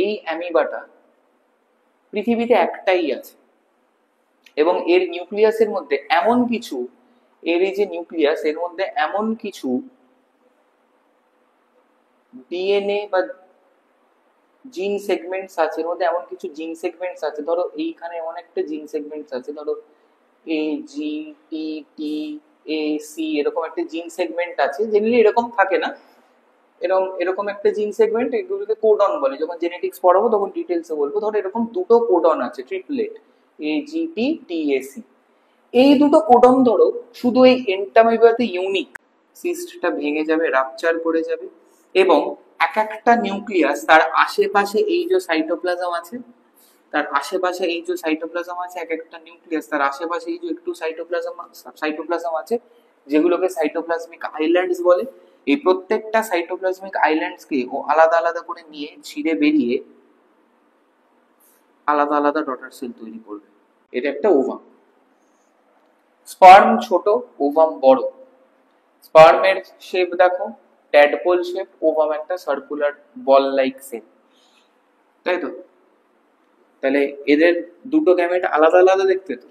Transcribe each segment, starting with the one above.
এই অ্যামিবাটা পৃথিবীতে একটাই আছে এবং এর নিউক্লিয়াসের মধ্যে এমন কিছু, এর এই যে নিউক্লিয়াস এর মধ্যে এমন কিছু ডিএনএ বা জিন সেগমেন্টস আছে, এর মধ্যে এমন কিছু জিন সেগমেন্টস আছে, ধরো এইখানে এমন একটা জিন সেগমেন্টস আছে, ধরো এ জি টি টি এ সি এরকম একটা জিন সেগমেন্ট আছে, জেনারেলি এরকম থাকে না, এরকম একটা জিন সেগমেন্ট, এগুলোকে কোডন বলে। যখন জেনেটিক্স পড়াবো তখন ডিটেলসে বলবো। ধরো এরকম দুটো কোডন আছে, triplet A G T T A C. এই দুটো কোডন ধরো শুধু এই এন্টামিবাতে ইউনিক, সিস্টটা ভেঙে যাবে, রাপচার করে যাবে এবং এক একটা নিউক্লিয়াস তার আশেপাশে এই যে সাইটোপ্লাজম আছে, তার আশেপাশে এই যে সাইটোপ্লাজম আছে, এক একটা নিউক্লিয়াস তার আশেপাশে এই যে একটু সাইটোপ্লাজম আছে, যেগুলোকে সাইটোপ্লাজমিক আইল্যান্ডস বলে। এই প্রত্যেকটা সাইটোপ্লাজমিক আইল্যান্ডস কে ও আলাদা আলাদা করে নিয়ে ছিঁড়ে বেরিয়ে আলাদা আলাদা ডটার সেল তৈরি করবে। এটা একটা ওভাম। স্পার্ম ছোট, ওভাম বড়। স্পার্মের শেপ দেখো ট্যাডপোল শেপ, ওভাম একটা সার্কুলার বল লাইক শেপ, তাই তো? তাহলে এদের দুটো গ্যামেট আলাদা আলাদা দেখতে, তো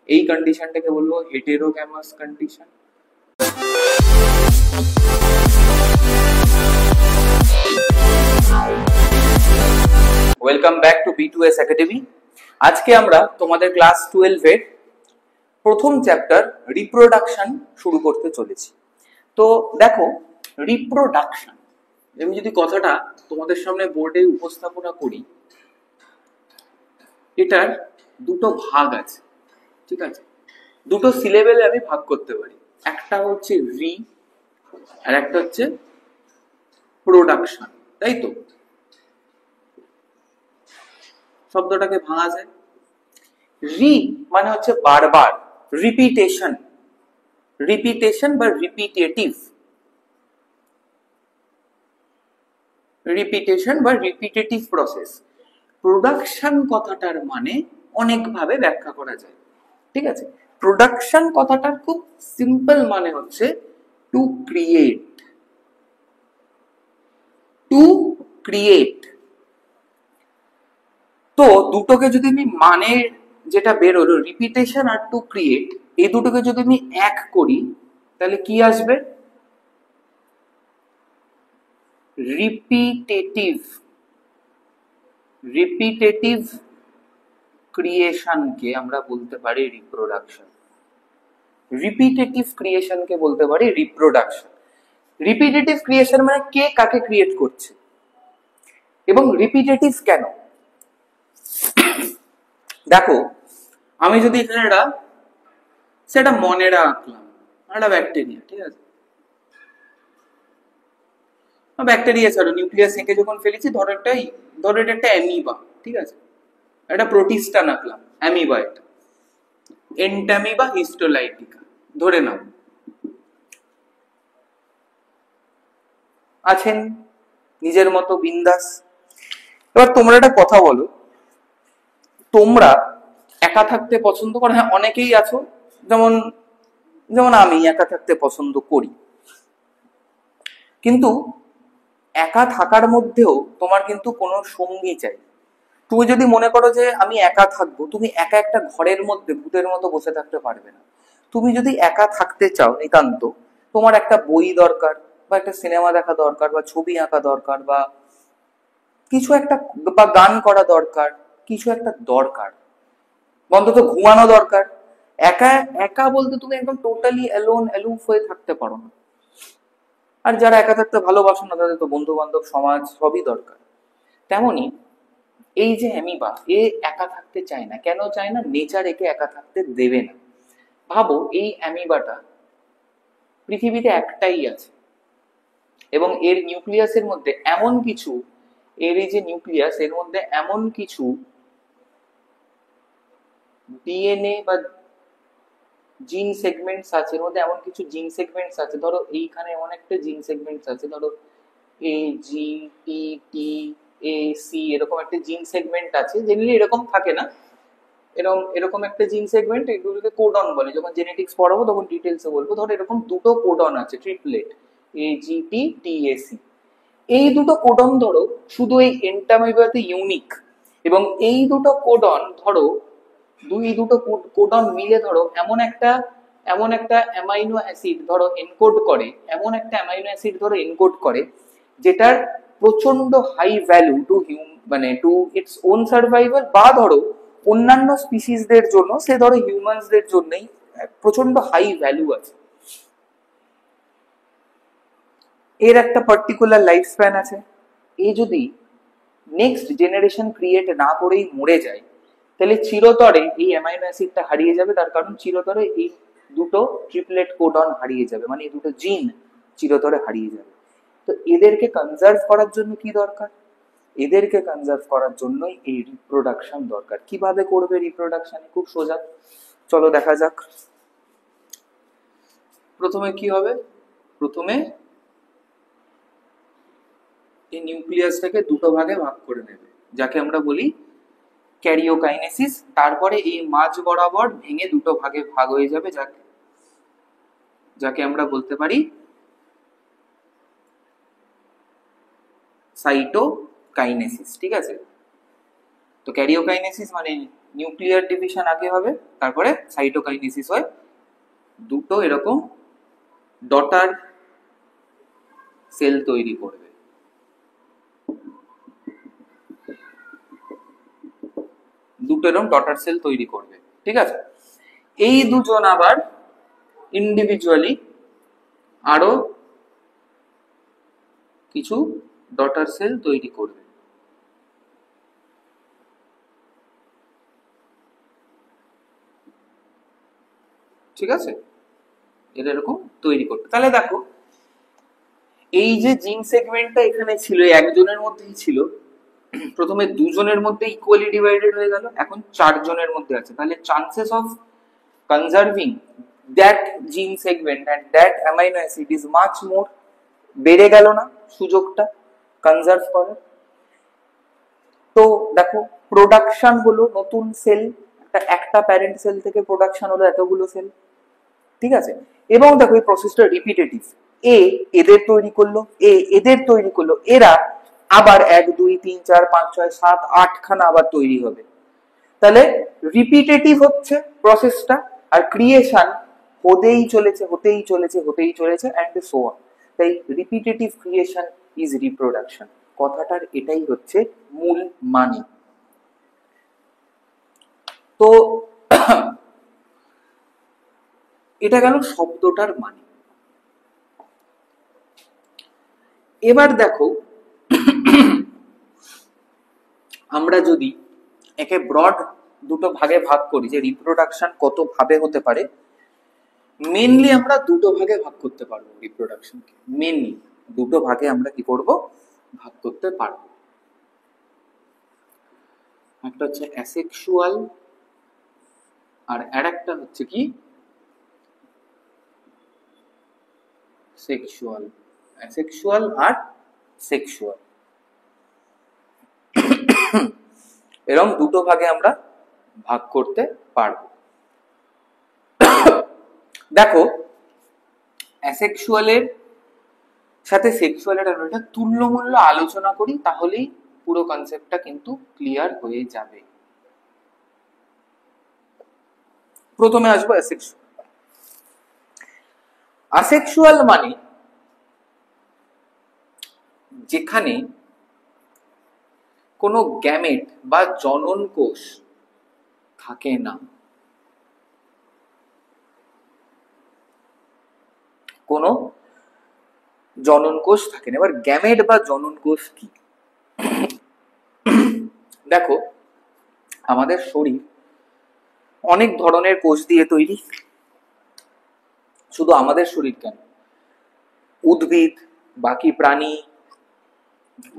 এই কন্ডিশনটাকে বলবো heterogamous condition. Welcome back to B2S academy. আজকে আমরা তোমাদের ক্লাস 12 এর প্রথম চ্যাপ্টার রিপ্রোডাকশন শুরু করতে চলেছি। তো দেখো, রিপ্রোডাকশন, আমি যদি কথাটা তোমাদের সামনে বোর্ডে উপস্থাপনা করি, এটার দুটো ভাগ আছে, ঠিক আছে? দুটো সিলেবেলে আমি ভাগ করতে পারি, একটা হচ্ছে রি আর একটা হচ্ছে প্রোডাকশন, তাই তো? শব্দটাকে ভাঙা যায়। রি মানে হচ্ছে বারবার, রিপিটেশন, রিপিটেশন বা রিপিটেটিভ, রিপিটেশন বা রিপিটেটিভ প্রসেস। প্রোডাকশন কথাটার মানে অনেক ভাবে ব্যাখ্যা করা যায়, ঠিক আছে? প্রোডাকশন কথাটার খুব সিম্পল মানে হচ্ছে টু ক্রিয়েট, টু ক্রিয়েট। তো দুটোকে যদি আমি মানে যেটা বেরোলো রিপিটেশন আর টু ক্রিয়েট, এই দুটোকে যদি আমি এক করি তাহলে কি আসবে? রিপিটেটিভ, রিপিটেটিভ ক্রিয়েশনকে আমরা বলতে পারি রিপ্রোডাকশন, রিপিটেটিভ ক্রিয়েশনকে বলতে পারি রিপ্রোডাকশন। রিপিটেটিভ ক্রিয়েশন মানে কে কাকে ক্রিয়েট করছে এবং রিপিটেটিভ কেন। দেখো, আমি যদি এখানে সেটা মনেরা আঁকলাম, একটা ব্যাকটেরিয়া, ঠিক আছে? ব্যাকটেরিয়া ছাড়ো, নিউক্লিয়াস এঁকে যখন ফেলেছি, ধরো এটা একটা অ্যামিবা, ঠিক আছে? একটা প্রোটিস্টান আঁকলাম, অ্যামিবা, এটা এন্টামিবা হিস্টোলাইটিকা ধরে নাও। আছেন নিজের মতো বিন্দাস। এবার তোমরা একটা কথা বলো, তোমরা একা থাকতে পছন্দ করো? হ্যাঁ, অনেকেই আছো, যেমন যেমন আমি একা থাকতে পছন্দ করি, কিন্তু একা থাকার মধ্যেও তোমার কিন্তু কোনো সঙ্গী চাই। তুমি যদি মনে করো যে আমি একা থাকবো, তুমি একা একটা ঘরের মধ্যে ভূতের মতো বসে থাকতে পারবে না। তুমি যদি একা থাকতে চাও নিতান্ত, তোমার একটা বই দরকার, বা একটা সিনেমা দেখা দরকার, বা ছবি আঁকা দরকার, বা কিছু একটা, বা গান করা দরকার, কিছু একটা দরকার, অন্তত ঘুমানো দরকার। একা একা বলতে তুমি একদম টোটালি অ্যালোন, অ্যালুফ হয়ে থাকতে পারো না। আর যারা একা থাকতে ভালোবাসো না, তাদের তো বন্ধু বান্ধব, সমাজ সবই দরকার। তেমনি এই যে অ্যামিবা, এ একা থাকতে চায় না। কেন চায় না? নেচার একে একা থাকতে দেবে না। ভাবো, এই অ্যামিবাটা পৃথিবীতে একটাই আছে এবং এর নিউক্লিয়াসের মধ্যে এমন কিছু, এর এই যে নিউক্লিয়াস এর মধ্যে এমন কিছু ডিএনএ বা জিন সেগমেন্টস আছে, এর মধ্যে এমন কিছু জিন সেগমেন্টস আছে, ধরো এইখানে এমন একটা জিন সেগমেন্টস আছে, ধরো এ জি টি টি এ সি এরকম একটা জিন সেগমেন্ট আছে, জেনারেলি এরকম থাকে না, এরকম একটা জিন সেগমেন্ট, এগুলোকে কোডন বলে। যখন জেনেটিক্স পড়াবো তখন ডিটেলসে বলবো। ধরো এরকম দুটো কোডন আছে, triplet A G T T A C. এই দুটো কোডন ধরো শুধু এই এন্টামিবাতে ইউনিক, এবং এই দুটো কোডন ধরো দুটো কোডন মিলে ধরো এমন একটা অ্যামাইনো অ্যাসিড ধরো এনকোড করে, এমন একটা অ্যামাইনো অ্যাসিড ধরো এনকোড করে যেটার প্রচন্ড হাই ভ্যালু টু মানে টু ইটস ওন সার্ভাইভাল, বা ধরো অন্যান্য স্পিসিসদের জন্য, সে ধরো হিউম্যানসদের জন্যই প্রচন্ড হাই ভ্যালু আছে, এর একটা পার্টিকুলার লাইফ স্প্যান আছে। এ যদি নেক্সট জেনারেশন ক্রিয়েট না করেই মরে যায়, তাহলে চিরতরে এই অ্যামাইনো অ্যাসিডটা হারিয়ে যাবে, তার কারণ চিরতরে এই দুটো ট্রিপলেট কোডন হারিয়ে যাবে, মানে এই দুটো জিন চিরতরে হারিয়ে যাবে। তো এদেরকে কনজার্ভ করার জন্য কি দরকার? এদেরকে কনজার্ভ করার জন্যই এই রিপ্রোডাকশন দরকার। কিভাবে করবে রিপ্রোডাকশন? খুব সোজা, চলো দেখা যাক। প্রথমে কি হবে? প্রথমে এই নিউক্লিয়াসটাকে দুটো ভাগে ভাগ করে নেবে, যাকে আমরা বলি ক্যারিওকাইনেসিস। তারপরে এই মাঝ বরাবর ভেঙে দুটো ভাগে ভাগ হয়ে যাবে, যাকে আমরা বলতে পারি সাইটোকাইনেসিস। ঠিক আছে? তো ক্যারিওকাইনেসিস মানে নিউক্লিয়ার ডিভিশন আগে হবে, তারপরে সাইটোকাইনেসিস হয়। দুটো এরকম ডটার সেল তৈরি করবে। দুটো এরকম ডটার সেল তৈরি করবে। ঠিক আছে? এই দুজন আবার ইন্ডিভিজুয়ালি আরো কিছু ডটার সেল তৈরি করবে। ঠিক আছে? এটা এরকম তৈরি করবে। তাহলে দেখো, এই যে জিন সেগমেন্টটা এখানে ছিল একজনের মধ্যেই ছিল, প্রথমে দুজনের মধ্যে ইকুয়ালি ডিভাইডেড হয়ে গেল, এখন 4 জনের মধ্যে আছে। তাহলে chances of conserving that gene segment and that amino acid is much more, বেড়ে গেল না সুযোগটা কনজার্ভ করার? তো দেখো, প্রোডাকশন হলো নতুন সেল, একটা প্যারেন্ট সেল থেকে প্রোডাকশন হলো এতগুলো সেল। ঠিক আছে? এবং দেখো এই প্রসেসটা রিপিটেটিভ। এদের তৈরি করলো, এদের তৈরি করলো, এরা আবার 1 2 3 4 5 6 7 8 খানা আবার তৈরি হবে। তাহলে রিপিটেটিভ হচ্ছে প্রসেসটা, আর ক্রিয়েশন হতেই চলেছে হতেই চলেছে হতেই চলেছে এন্ড সো অন। তাই রিপিটেটিভ ক্রিয়েশন ইজ রিপ্রোডাকশন। কথাটার এটাই হচ্ছে মূল মানে। তো এটা গেল শব্দটার মানে। এবার দেখো, আমরা যদি একে ব্রড দুটো ভাগে ভাগ করি যে রিপ্রোডাকশন কত ভাবে হতে পারে, মেনলি আমরা দুটো ভাগে ভাগ করতে পারবো রিপ্রোডাকশনকে। মেনলি দুটো ভাগে আমরা কি করব? ভাগ করতে পারবো। একটা হচ্ছে অ্যাসেক্সুয়াল, আর আরেকটা হচ্ছে কি সেক্সুয়াল। অ্যাসেক্সুয়াল আর সেক্সুয়াল, এরকম দুটো ভাগে আমরা ভাগ করতে পারবো। দেখো, অ্যাসেক্সুয়ালের সাথে সেক্সুয়ালের একটা তুল্যমূল্য আলোচনা করি, তাহলেই পুরো কনসেপ্টটা কিন্তু ক্লিয়ার হয়ে যাবে। প্রথমে আসবো অ্যাসেক্সুয়াল। অ্যাসেক্সুয়াল মানে যেখানে কোনো গ্যামেট বা জনন কোষ থাকে না। কোনো জনন কোষ থাকে না। এবার গ্যামেট বা জনন কোষ কি? দেখো, আমাদের শরীর অনেক ধরনের কোষ দিয়ে তৈরি। শুধু আমাদের শরীর কেন, উদ্ভিদ, বাকি প্রাণী,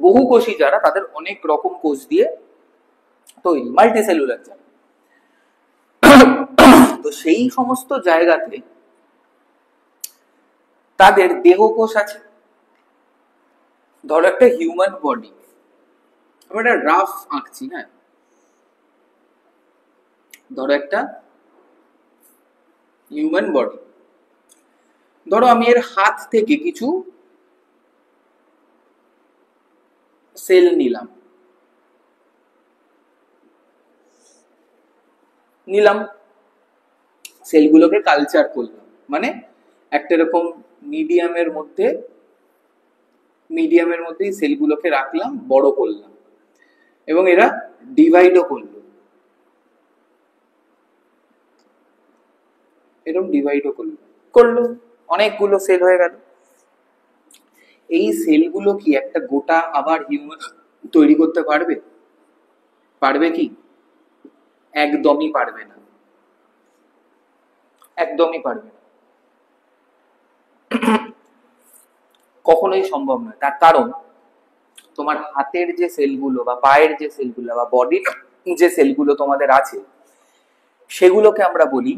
বহু কোষী যারা, তাদের অনেক রকম কোষ দিয়ে তৈরি, মাল্টিসেলুলার যারা। তো সেই সমস্ত জায়গাতে তাদের দেহকোষ আছে। ধরো একটা হিউম্যান বডি, আমি একটা রাফ আঁকছি, হ্যাঁ, ধরো একটা হিউম্যান বডি। ধরো আমি এর হাত থেকে কিছু সেল নিলাম, সেলগুলোকে কালচার করলাম, মানে একটা এরকম মিডিয়ামের মধ্যেই সেলগুলোকে রাখলাম, বড় করলাম এবং এরা ডিভাইডও করলো, এরকম ডিভাইডও করলো অনেকগুলো সেল হয়ে গেল। এই সেলগুলো কি একটা গোটা আবার হিউম্যান তৈরি করতে পারবে? পারবে কি? একদমই পারবে না, একদমই পারবে না, কখনোই সম্ভব নয়। তার কারণ তোমার হাতের যে সেলগুলো বা পায়ের যে সেলগুলো বা বডির যে সেলগুলো তোমাদের আছে সেগুলোকে আমরা বলি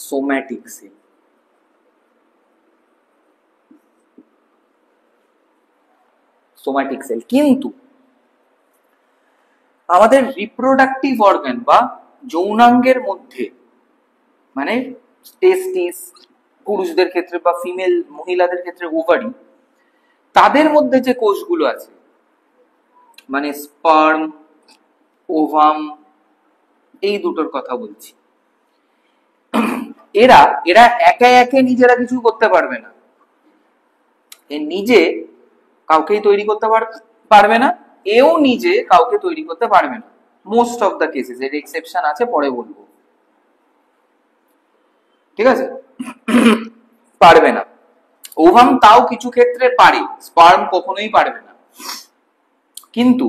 সোম্যাটিক সেল। Somatic sell. কিন্তু আমাদের রিপ্রোডাক্টিভ অর্গান বা যৌনাঙ্গের মধ্যে, মানে টেস্টিস পুরুষদের ক্ষেত্রে বা ফিমেল মহিলাদের ক্ষেত্রে ওভারি, তাদের মধ্যে যে কোষগুলো আছে, মানে স্পার্ম, ওভাম, এই দুটোর কথা বলছি, এরা একে একে নিজেরা কিছু করতে পারবে না, নিজে কাউকেই তৈরি করতে পারবে না, এও নিজে কাউকে তৈরি করতে পারবে না। মোস্ট অফ দা কেসেস, এর এক্সেপশন আছে, পরে বলবো, ঠিক আছে? পারবে না। ওভাম তাও কিছু ক্ষেত্রে পারে, স্পার্ম কখনোই পারবে না। কিন্তু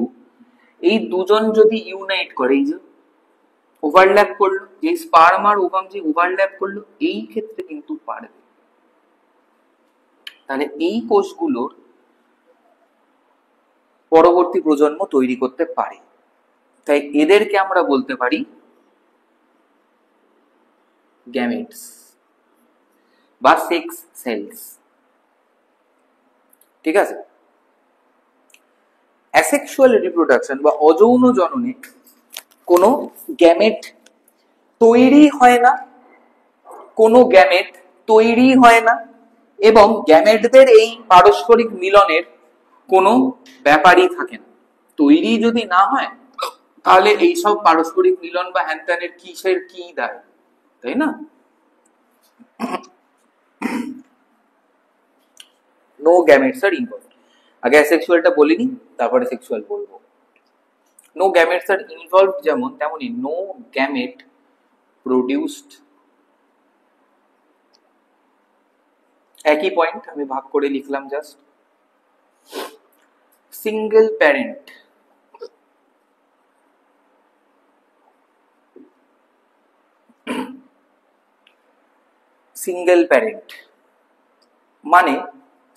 এই দুজন যদি ইউনাইট করে, এই যে ওভারল্যাপ করলো, যে স্পার্ম আর ওভাম যে ওভারল্যাপ করলো, এই ক্ষেত্রে কিন্তু পারবে। তাহলে এই কোষগুলোর পরবর্তী প্রজন্ম তৈরি করতে পারে, তাই এদেরকে আমরা বলতে পারি গ্যামেটস বা সেক্স সেলস, ঠিক আছে? অ্যাসেক্সুয়াল রিপ্রোডাকশন বা অযৌন জননে কোনো গ্যামেট তৈরি হয় না, কোনো গ্যামেট তৈরি হয় না, এবং গ্যামেটদের এই পারস্পরিক মিলনের কোনো ব্যাপারই থাকে না। তৈরি যদি না হয় তাহলে এইসব পারস্পরিক মিলন বা হ্যানত্যানের কিসের কি দায়, তাই না? নো গ্যামেটস আর ইনভলভড। আগে অ্যাসেক্সুয়ালটা বলিনি, তারপরে সেক্সুয়াল বলবো। নো গ্যামেটস আর ইনভলভড যেমন, তেমনি নো গ্যামেট প্রডিউসড, একই পয়েন্ট আমি ভাগ করে লিখলাম just. Single parent, single parent মানে,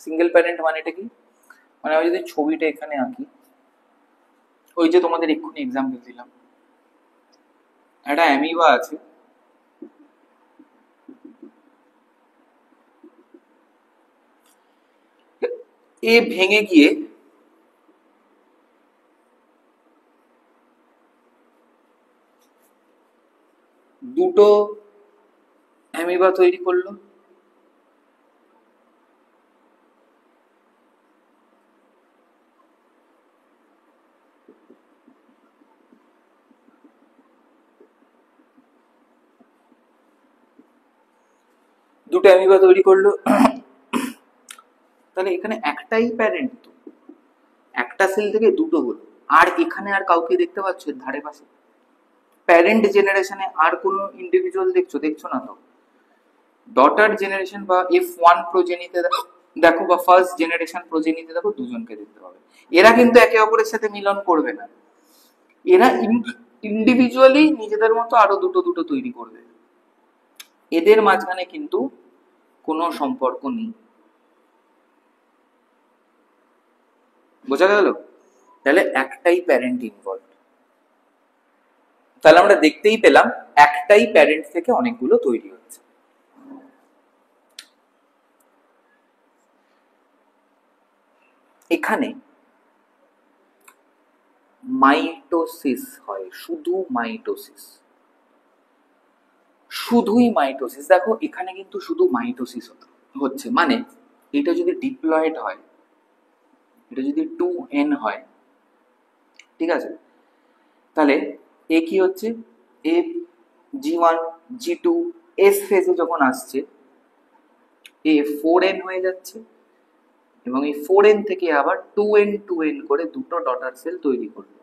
সিঙ্গেল প্যারেন্ট মানেটা কি? মানে আমি যদি ছবিটা এখানে আঁকি, ওই যে তোমাদের এক্ষুনি এক্সাম্পল দিলাম, একটা অ্যামিবা আছে, এ ভেঙে গিয়ে দুটো অ্যামিবা তৈরি করলো, দুটো অ্যামিবা তৈরি করলো, তাহলে এখানে একটাই প্যারেন্ট, তো একটা সেল থেকে দুটো হলো, আর এখানে আর কাউকে দেখতে পাচ্ছ ধারে পাশে? প্যারেন্ট জেনারেশনে আর কোনো ইন্ডিভিজুয়াল দেখছো না তো? ডটার জেনারেশন বা F1 প্রজেনিতে দেখো বা ফার্স্ট জেনারেশন প্রজেনিতে দেখো, দুজনকে দেখতে পাবে। এরা কিন্তু একে অপরের সাথে মিলন করবে না, এরা ইন্ডিভিজুয়ালি নিজেদের মতো আরো দুটো দুটো তৈরি করবে, এদের মাঝখানে কিন্তু কোনো সম্পর্ক নেই। বোঝা গেল? তাহলে একটাই প্যারেন্ট ইনভলভ। তাহলে আমরা দেখতেই পেলাম একটাই প্যারেন্ট থেকে অনেকগুলো তৈরি হচ্ছে। এখানে মাইটোসিস হয়, শুধুই মাইটোসিস। দেখো এখানে কিন্তু শুধু মাইটোসিস হচ্ছে, মানে এটা যদি ডিপ্লয়েড হয়, এটা যদি 2n হয়, ঠিক আছে, তাহলে এ কি হচ্ছে, এ G1 G2 এস ফেজে যখন আসছে এ 4n হয়ে যাচ্ছে, এবং এই 4n থেকে আবার 2n করে দুটো ডটার সেল তৈরি করবে,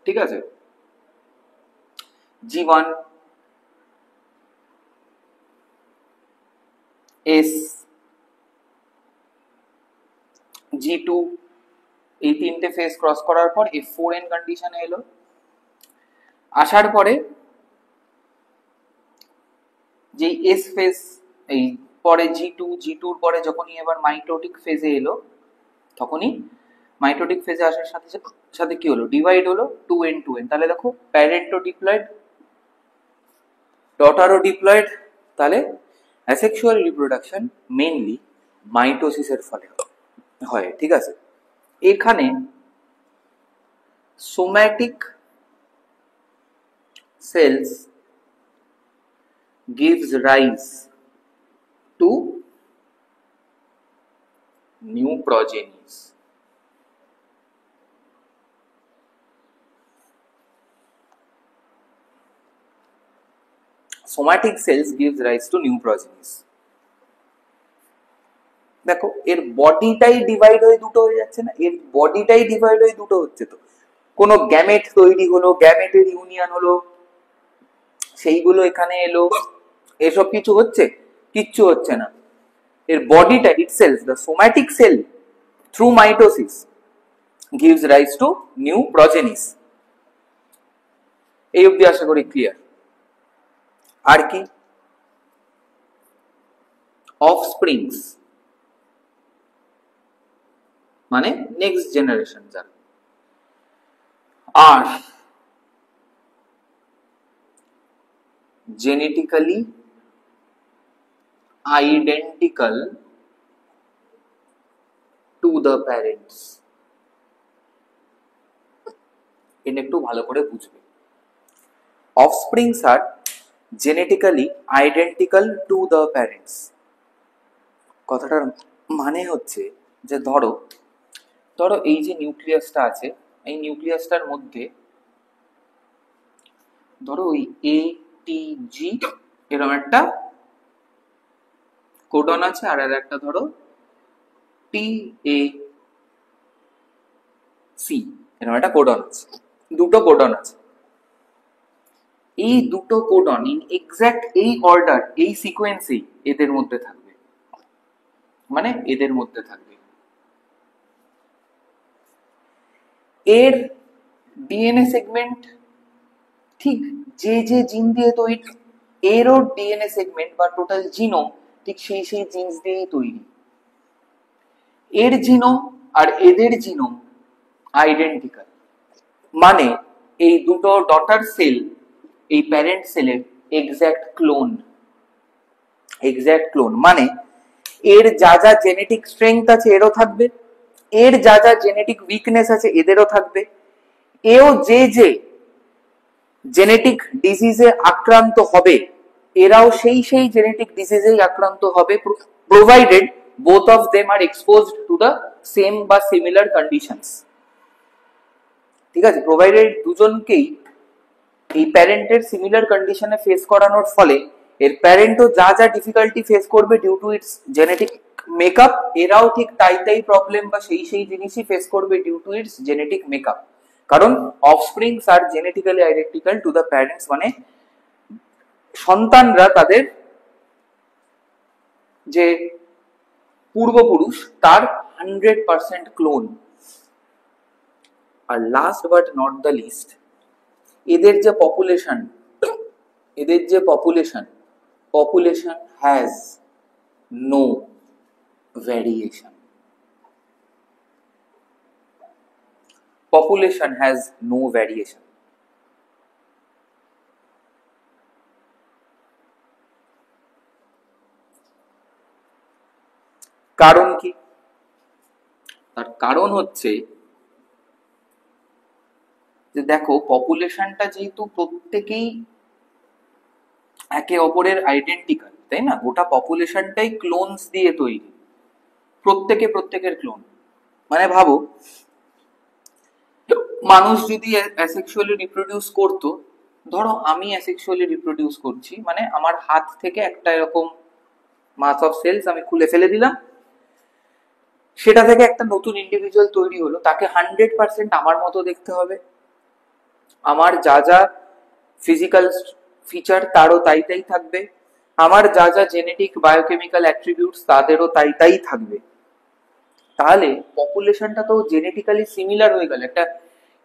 ঠিক আছে। G1 S G2 এই তিনটে ফেজ ক্রস করার পর এই 4n কন্ডিশনে এলো, আসার পরে যে এস ফেজ এই পরে G2 পরে যখনই এবার মাইটোটিক ফেজে এলো, তখনই মাইটোটিক ফেজে আসার সাথে সাথে কি হলো, ডিভাইড হলো 2n, তাহলে দেখো প্যারেন্টও ডিপ্লয়েড, ডটারও ডিপ্লয়েড, তাহলে অ্যাসেক্সুয়াল রিপ্রোডাকশন মেইনলি মাইটোসিসের ফলে হয়, ঠিক আছে। এখানে somatic cells gives rise to new progenies. Somatic cells gives rise to new progenies. দেখো এর বডিটাই ডিভাইড হয়ে দুটো হয়ে যাচ্ছে না, এর বডিটাই ডিভাইড হয়ে দুটো হচ্ছে, তো কোনো গ্যামেট তৈরি হলো, গ্যামেটের ইউনিয়ন হলো, সেইগুলো এখানে এলো, এসব কিছু হচ্ছে, কিচ্ছু হচ্ছে না। এর বডিটা itself, the somatic cell through mitosis gives rise to new progenies. এই অবধি আশা করি ক্লিয়ার। আর কি, অফস্প্রিংস মানে নেক্সট জেনারেশন যারা, আর genetically identical to the parents. এটা একটু ভালো করে বুঝবে, অফস্প্রিংস আর genetically identical to the parents. কথাটার মানে হচ্ছে যে ধরো এই যে নিউক্লিয়াসটা আছে, এই নিউক্লিয়াসটার মধ্যে ধরো ওই ATG এরকম একটা কোডন আছে, আর একটা ধরো TAC এরকম একটা কোডন আছে, দুটো কোডন আছে। এই দুটো কোডন ইন এক্সাক্ট এই অর্ডার, এই সিকোয়েন্সেই এদের মধ্যে থাকবে, মানে এদের মধ্যে থাকবে। এর ডিএনএ সেগমেন্ট ঠিক যে যে জিন দিয়ে তৈরি, এরও ডিএনএ সেগমেন্ট বা টোটাল জিনোম ঠিক সেই জিনস দিয়েই তৈরি। এর জিনোম আর এদের জিনোম আইডেন্টিক্যাল, মানে এই দুটো ডটার সেল এই প্যারেন্ট সেলের এক্স্যাক্ট ক্লোন, মানে এর যা যা জেনেটিক স্ট্রেংথ আছে এরও থাকবে, এর যা যা জেনেটিক উইকনেস আছে এদেরও থাকবে, এও যে যে জেনেটিক ডিজিজে আক্রান্ত হবে এরাও সেই জেনেটিক ডিজিজেই আক্রান্ত হবে, provided both of them are exposed to the same বা সিমিলার কন্ডিশনস। ঠিক আছে, প্রোভাইডেড দুজনকেই এই প্যারেন্টের সিমিলার কন্ডিশনে ফেস করানোর ফলে এর প্যারেন্টও যা যা ডিফিকাল্টি ফেস করবে due to its genetic makeup, এরাও ঠিক তাই প্রবলেম বা সেই জিনিসই ফেস করবে due to its genetic makeup. কারণ অফস্প্রিংস আর genetically identical to the parents, মানে সন্তানরা তাদের যে পূর্বপুরুষ তার 100% ক্লোন। আর last but not the least, এদের যে population has no variation. Population has no variation. কারণ কি? তার কারণ হচ্ছে যে দেখো পপুলেশনটা যেহেতু প্রত্যেকেই একে অপরের আইডেন্টিক্যাল, তাই না, গোটা পপুলেশনটাই ক্লোনস দিয়ে তৈরি, প্রত্যেকের ক্লোন। মানে ভাবো, মানুষ যদি অ্যাসেক্সুয়ালি রিপ্রোডিউস করতো, ধরো আমি অ্যাসেক্সুয়ালি রিপ্রোডিউস করছি, মানে আমার হাত থেকে একটা এরকম মাস অফ সেলস আমি খুলে ফেলে দিলাম, সেটা থেকে একটা নতুন ইন্ডিভিজুয়াল তৈরি হলো, তাকে 100% আমার মতো দেখতে হবে, আমার যা যা ফিজিক্যাল ফিচার তারও তাই তাই থাকবে, আমার যা যা জেনেটিক বায়োকেমিক্যাল অ্যাট্রিবিউটস তাদেরও তাই তাই থাকবে। তাহলে পপুলেশনটা তো জেনেটিক্যালি সিমিলার হয়ে গেল, একটা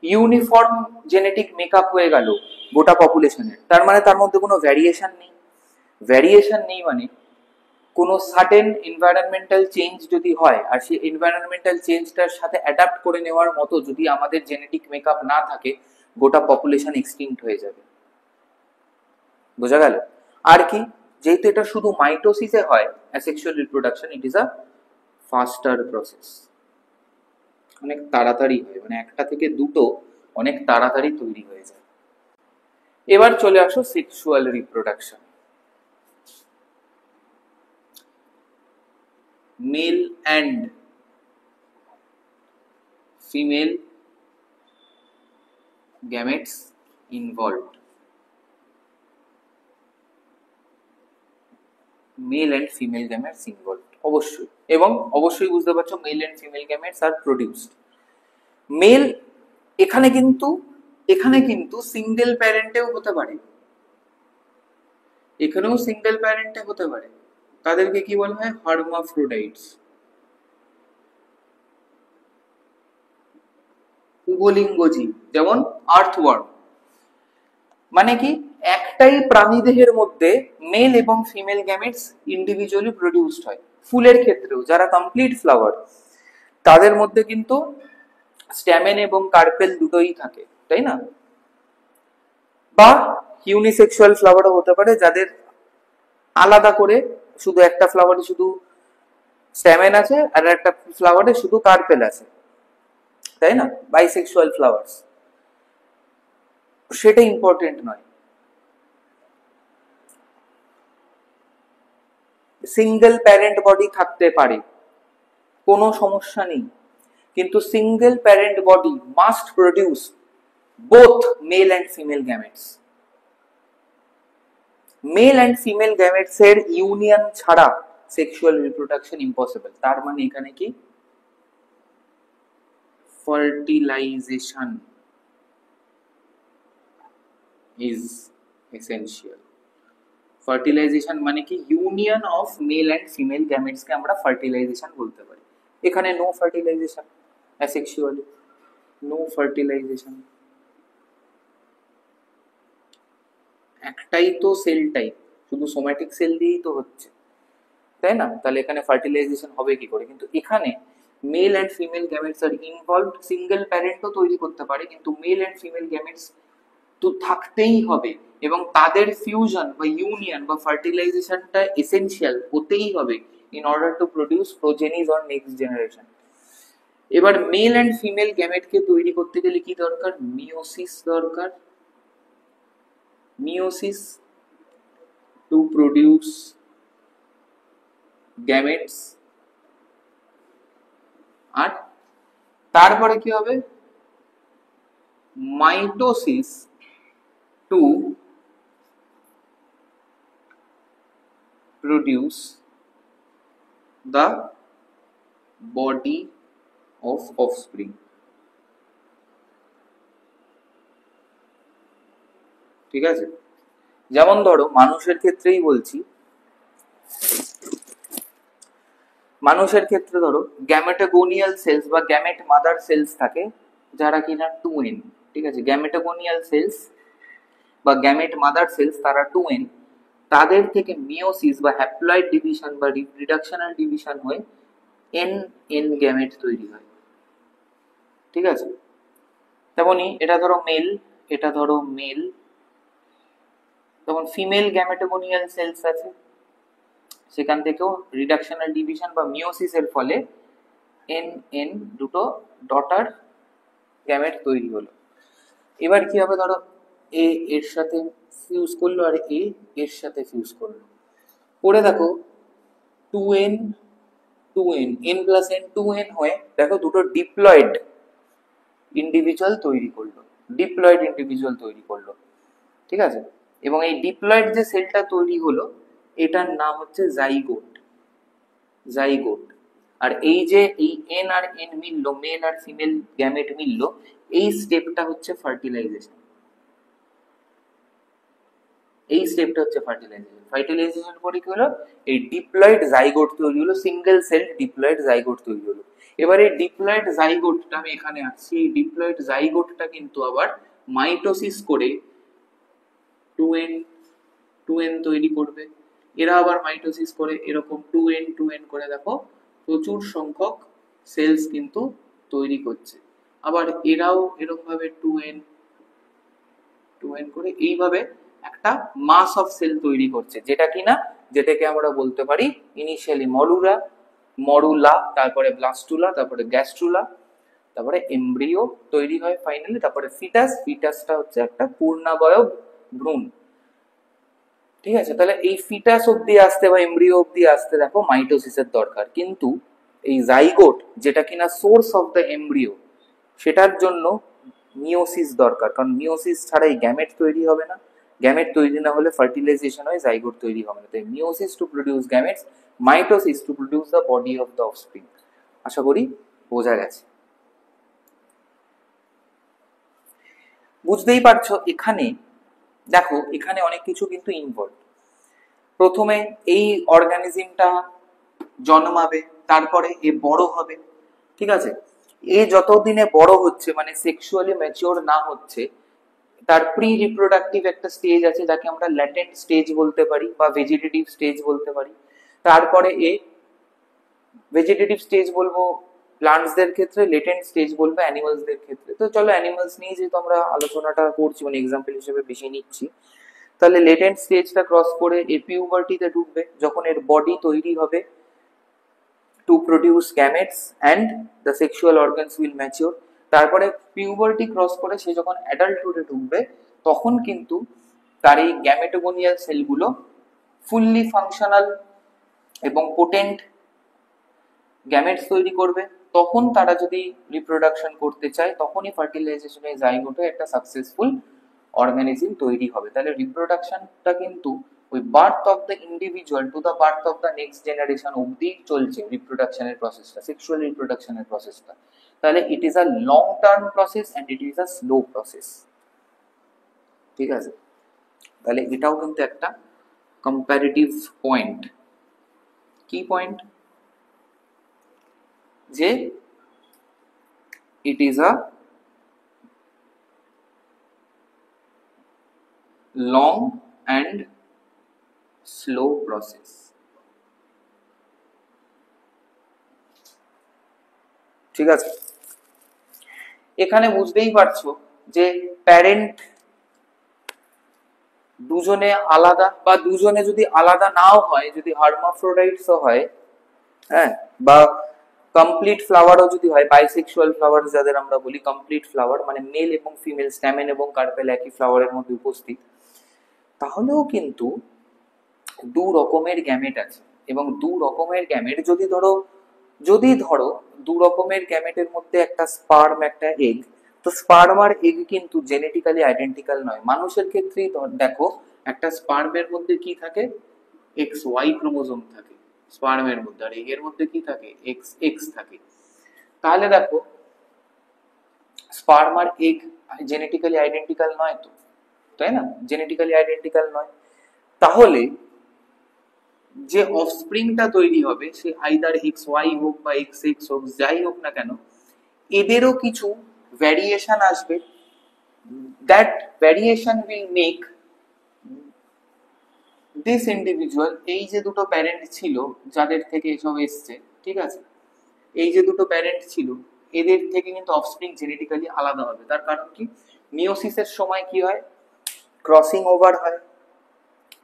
ইউনিফর্ম জেনেটিক মেকআপ হয়ে গেল গোটা পপুলেশনের। তার মানে তার মধ্যে কোনো ভ্যারিয়েশন নেই। ভ্যারিয়েশন নেই মানে কোনো সাডেন এনভায়রনমেন্টাল চেঞ্জ যদি হয়, আর সেই এনভায়রনমেন্টাল চেঞ্জটার সাথে অ্যাডাপ্ট করে নেওয়ার মতো যদি আমাদের জেনেটিক মেকআপ না থাকে, গোটা পপুলেশন এক্সটিংক্ট হয়ে যাবে। বোঝা গেল? আর কি, যেহেতু এটা শুধু মাইটোসিসে হয় asexual reproduction, it is a ফাস্টার process, অনেক তাড়াতাড়ি হয়, মানে একটা থেকে দুটো অনেক তাড়াতাড়ি তৈরি হয়ে যায়। এবার চলে আসো sexual reproduction. Male and female gametes involved. Male and female gametes involved, অবশ্যই, এবং অবশ্যই বুঝতে পারছো male and female gametes are produced. Male এখানে কিন্তু সিঙ্গেল প্যারেন্টেও হতে পারে, এখানেও সিঙ্গেল প্যারেন্টে হতে পারে। তাদেরকে কি বলা হয়? হার্মাফ্রোডাইটস, উভলিঙ্গজীব, যেমন আর্থওয়ার্ম। মানে কি, একটাই প্রাণীদেহের মধ্যে মেল এবং ফিমেল গ্যামেটস ইন্ডিভিজুয়ালি প্রডিউসড হয়। ফুলের ক্ষেত্রেও যারা কমপ্লিট ফ্লাওয়ার, তাদের মধ্যে কিন্তু স্ট্যামেন এবং কার্পেল দুটোই থাকে, তাই না? বা ইউনিসেক্সুয়াল ফ্লাওয়ারও হতে পারে, যাদের আলাদা করে শুধু একটা ফ্লাওয়ারে শুধু স্ট্যামেন আছে আর একটা ফ্লাওয়ারে শুধু কার্পেল আছে, তাই না? বাইসেক্সুয়াল ফ্লাওয়ার্স, সেটা ইম্পর্টেন্ট নয়। সিঙ্গেল প্যারেন্ট বডি থাকতে পারে, কোনো সমস্যা নেই, কিন্তু single parent body must produce both mail and female gametes. Mail and female gametes এর ইউনিয়ন ছাড়া সেক্সুয়াল রিপ্রোডাকশন ইম্পসিবল। তার মানে এখানে কি, ফার্টিলাইজেশন ইজ এসেনশিয়াল। ফার্টিলাইজেশন মানে কি, union of male and female gametes কে আমরা ফার্টিলাইজেশন বলতে পারি। এখানে no fertilization asexually, no fertilization. একটাই তো সেল টাইপ, শুধু সোম্যাটিক সেল দিয়েই তো হচ্ছে, তাই না? তাহলে এখানে ফার্টিলাইজেশন হবে কি করে? কিন্তু এখানে male and female gametes R involved. Single প্যারেন্টও তৈরি করতে পারে, কিন্তু মেল অ্যান্ড ফিমেল গ্যামেটস তো থাকতেই হবে, এবং তাদের ফিউশন বা ইউনিয়ন বা ফার্টিলাইজেশনটা এসেনশিয়াল হতেই হবে in order to produce progenies or next generation. এবার মেল অ্যান্ড ফিমেল গ্যামেটকে তৈরি করতে গেলে কি দরকার? মিওসিস দরকার। মিওসিস টু প্রডিউস গ্যামেটস, আর তারপরে কি হবে? Mitosis to produce the body of offspring. ঠিক আছে? যেমন ধরো মানুষের ক্ষেত্রেই বলছি, মানুষের ক্ষেত্রে ধরো গ্যামেটোগোনিয়াল সেলস বা গ্যামেট মাদার সেলস থাকে, যারা কিনা 2n। ঠিক আছে? গ্যামেটোগোনিয়াল সেলস বা গ্যামেট মাদার সেলস, তারা 2n। তাদের থেকে মিওসিস বা হ্যাপ্লয়েড ডিভিশন বা রিডাকশনাল ডিভিশন হয়ে n গ্যামেট তৈরি হয়। ঠিক আছে? তেমনি এটা ধরো মেল, এটা ধরো মেল, তখন ফিমেল গ্যামেটোগোনিয়াল সেলস আছে, সেখান থেকেও রিডাকশনাল ডিভিশন বা মিওসিসের ফলে n দুটো ডটার গ্যামেট তৈরি হলো। এবার কি হবে? ধরো এ এর সাথে ফিউজ করলো আর এ এর সাথে ফিউজ করলো, করে দেখো 2n 2n, n plus n 2n হয়ে দেখো দুটো ডিপ্লয়েড ইন্ডিভিজুয়াল তৈরি করলো, ডিপ্লয়েড ইন্ডিভিজুয়াল তৈরি করলো, ঠিক আছে। এবং এই ডিপ্লয়েড যে সেলটা তৈরি হলো এটার নাম হচ্ছে জাইগোট, জাইগোট। আর এই যে এই এন আর এন মিললো, মেল আর ফিমেল গ্যামেট মিললো, এই স্টেপটা হচ্ছে ফার্টিলাইজেশন, এই স্টেপটা হচ্ছে ফার্টিলাইজেশন। ফার্টিলাইজেশন পরে কি হলো, এই ডিপ্লয়েড জাইগোট তৈরি হলো, সিঙ্গেল সেল ডিপ্লয়েড জাইগোট তৈরি হলো। এবার এই ডিপ্লয়েড জাইগোটটা আমি এখানে আসছি, এই ডিপ্লয়েড জাইগোটটা কিন্তু আবার মাইটোসিস করে 2n 2n তৈরি করবে, এরা আবার মাইটোসিস করে এরকম 2n 2n করে দেখো প্রচুর সংখ্যক সেলস কিন্তু তৈরি করছে। আবার এরাও এরকম ভাবে 2n 2n করে এইভাবে একটা মাস অফ সেল তৈরি করছে, যেটা কিনা যেটাকে আমরা বলতে পারি ইনিশিয়ালি মরুলা, মরুলা, তারপরে ব্লাস্টুলা, তারপরে গ্যাস্ট্রুলা, তারপরে এমব্রিও তৈরি হয় ফাইনালি, তারপরে ফিটাস, ফিটাসটা হচ্ছে একটা পূর্ণাবয়ব ভ্রূণ, ঠিক আছে। তাহলে এই ফিটাস অব্দি আসতে বা এমব্রিও অব্দি আসতে দেখো মাইটোসিসের দরকার, কিন্তু এই জাইগোট যেটা কিনা সোর্স অফ দ্য এমব্রিও, সেটার জন্য মিওসিস দরকার, কারণ মিওসিস ছাড়া এই গ্যামেট তৈরি হবে না, গ্যামেট তৈরি না হলে ফার্টিলাইজেশন হয়, জাইগোট তৈরি হবে না। তাই meiosis to produce gametes, mitosis to produce the body of the offspring. আশা করি বোঝা গেছে। বুঝতেই পারছো এখানে দেখো এখানে অনেক কিছু কিন্তু ইনভলভ। প্রথমে এই অর্গানিজমটা জন্মাবে, তারপরে এ বড় হবে, ঠিক আছে। এ যতদিনে বড় হচ্ছে মানে সেক্সুয়ালি ম্যাচিওর না হচ্ছে, তার প্রি রিপ্রোডাক্টিভ একটা স্টেজ আছে যাকে আমরা ল্যাটেন্ট স্টেজ বলতে পারি বা ভেজিটেটিভ স্টেজ বলতে পারি। তারপরে এ ভেজিটেটিভ স্টেজ বলবো প্লান্টসদের ক্ষেত্রে, লেটেন্ট স্টেজ বলবো অ্যানিমালসদের ক্ষেত্রে। তো চলো অ্যানিমালস নিয়ে যেহেতু আমরা আলোচনাটা করছি মানে এক্সাম্পল হিসেবে বেশি নিচ্ছি, তাহলে লেটেন্ট স্টেজটা ক্রস করে এ পিউবার্টিতে ঢুকবে, যখন এর বডি তৈরি হবে two produce gametes and the sexual organs will mature. তারপরে পিউবার্টি ক্রস করে সে যখন অ্যাডাল্টহুডে ঢুকবে তখন কিন্তু তার এই গ্যামেটোগোনিয়াল সেলগুলো ফুললি ফাংশনাল এবং পোটেন্ট গ্যামেটস তৈরি করবে। তখন তারা যদি রিপ্রোডাকশন করতে চায় তখনই ফার্টিলাইজেশনের জাইগোটে একটা সাকসেসফুল অর্গানিজম তৈরি হবে। তাহলে রিপ্রোডাকশনটা কিন্তু ওই birth of the individual to the birth of the next generation অবধি চলছে রিপ্রোডাকশনের প্রসেসটা, সেক্সুয়াল রিপ্রোডাকশনের প্রসেসটা। তাহলে it is a long term process and it is a slow process, ঠিক আছে। তাহলে এটাও কিন্তু একটা কম্পারেটিভ পয়েন্ট। কি পয়েন্ট? যে it is a long and slow process, ঠিক আছে। এখানে বুঝতেই পারছো যে প্যারেন্ট দুজনে আলাদা, বা দুজনে যদি আলাদা নাও হয়, যদি হার্মাফ্রোডাইটসও হয়, হ্যাঁ, বা কমপ্লিট ফ্লাওয়ারও যদি হয়, বাইসেক্সুয়াল ফ্লাওয়ার যাদের আমরা বলি, কমপ্লিট ফ্লাওয়ার মানে মেল এবং ফিমেল স্ট্যামেন এবং কার্পেল একই ফ্লাওয়ারের মধ্যে উপস্থিত, তাহলেও কিন্তু দু রকমের গ্যামেট আছে। এবং দু রকমের গ্যামেট যদি ধরো দু রকমের গ্যামেটের মধ্যে একটা স্পার্ম একটা এগ, তো স্পার্ম আর এগ কিন্তু জেনেটিক্যালি আইডেন্টিক্যাল নয়। মানুষের ক্ষেত্রেই দেখো একটা স্পার্মের মধ্যে কি থাকে, এক্স ওয়াই ক্রোমোজোম থাকে স্পার্মের মধ্যে, আর এগের মধ্যে কি থাকে, এক্স এক্স থাকে। তাহলে দেখো স্পার্ম আর এগ জেনেটিক্যালি আইডেন্টিক্যাল নয় তো, তাই না? জেনেটিক্যালি আইডেন্টিক্যাল নয়, তাহলে যে অফস্প্রিংটা তৈরি হবে সে আইদার এক্স ওয়াই হোক বা এক্স এক্স হোক, যাই হোক না কেন, এদেরও কিছু ভ্যারিয়েশন আসবে। That variation will make this individual, এই যে দুটো প্যারেন্ট ছিল যাদের থেকে এসব এসছে, ঠিক আছে, এই যে দুটো প্যারেন্ট ছিল এদের থেকে কিন্তু অফস্প্রিং জেনেটিক্যালি আলাদা হবে। তার কারণ কি, মিওসিসের সময় কি হয়, ক্রসিং ওভার হয়,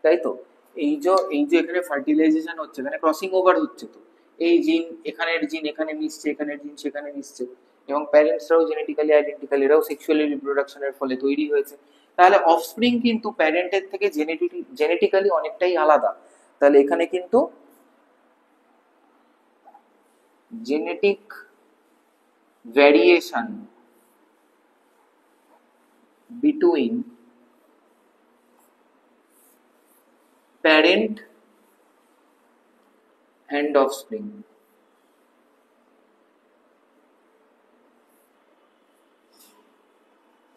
তাই তো। এই যে এখানে ফার্টিলাইজেশন হচ্ছে, এখানে ক্রসিং ওভার হচ্ছে, তো এই জিন এখানের জিন এখানে মিশছে, এখানের জিন সেখানে মিশছে, এবং প্যারেন্টসরাও জেনেটিক্যালি আইডেন্টিক্যাল, এরাও সেক্সুয়ালি রিপ্রোডাকশনের ফলে তৈরি হয়েছে। তাহলে অফস্প্রিং কিন্তু প্যারেন্টের থেকে জেনেটিক্যালি অনেকটাই আলাদা। তাহলে এখানে কিন্তু genetic variation between parent and offspring.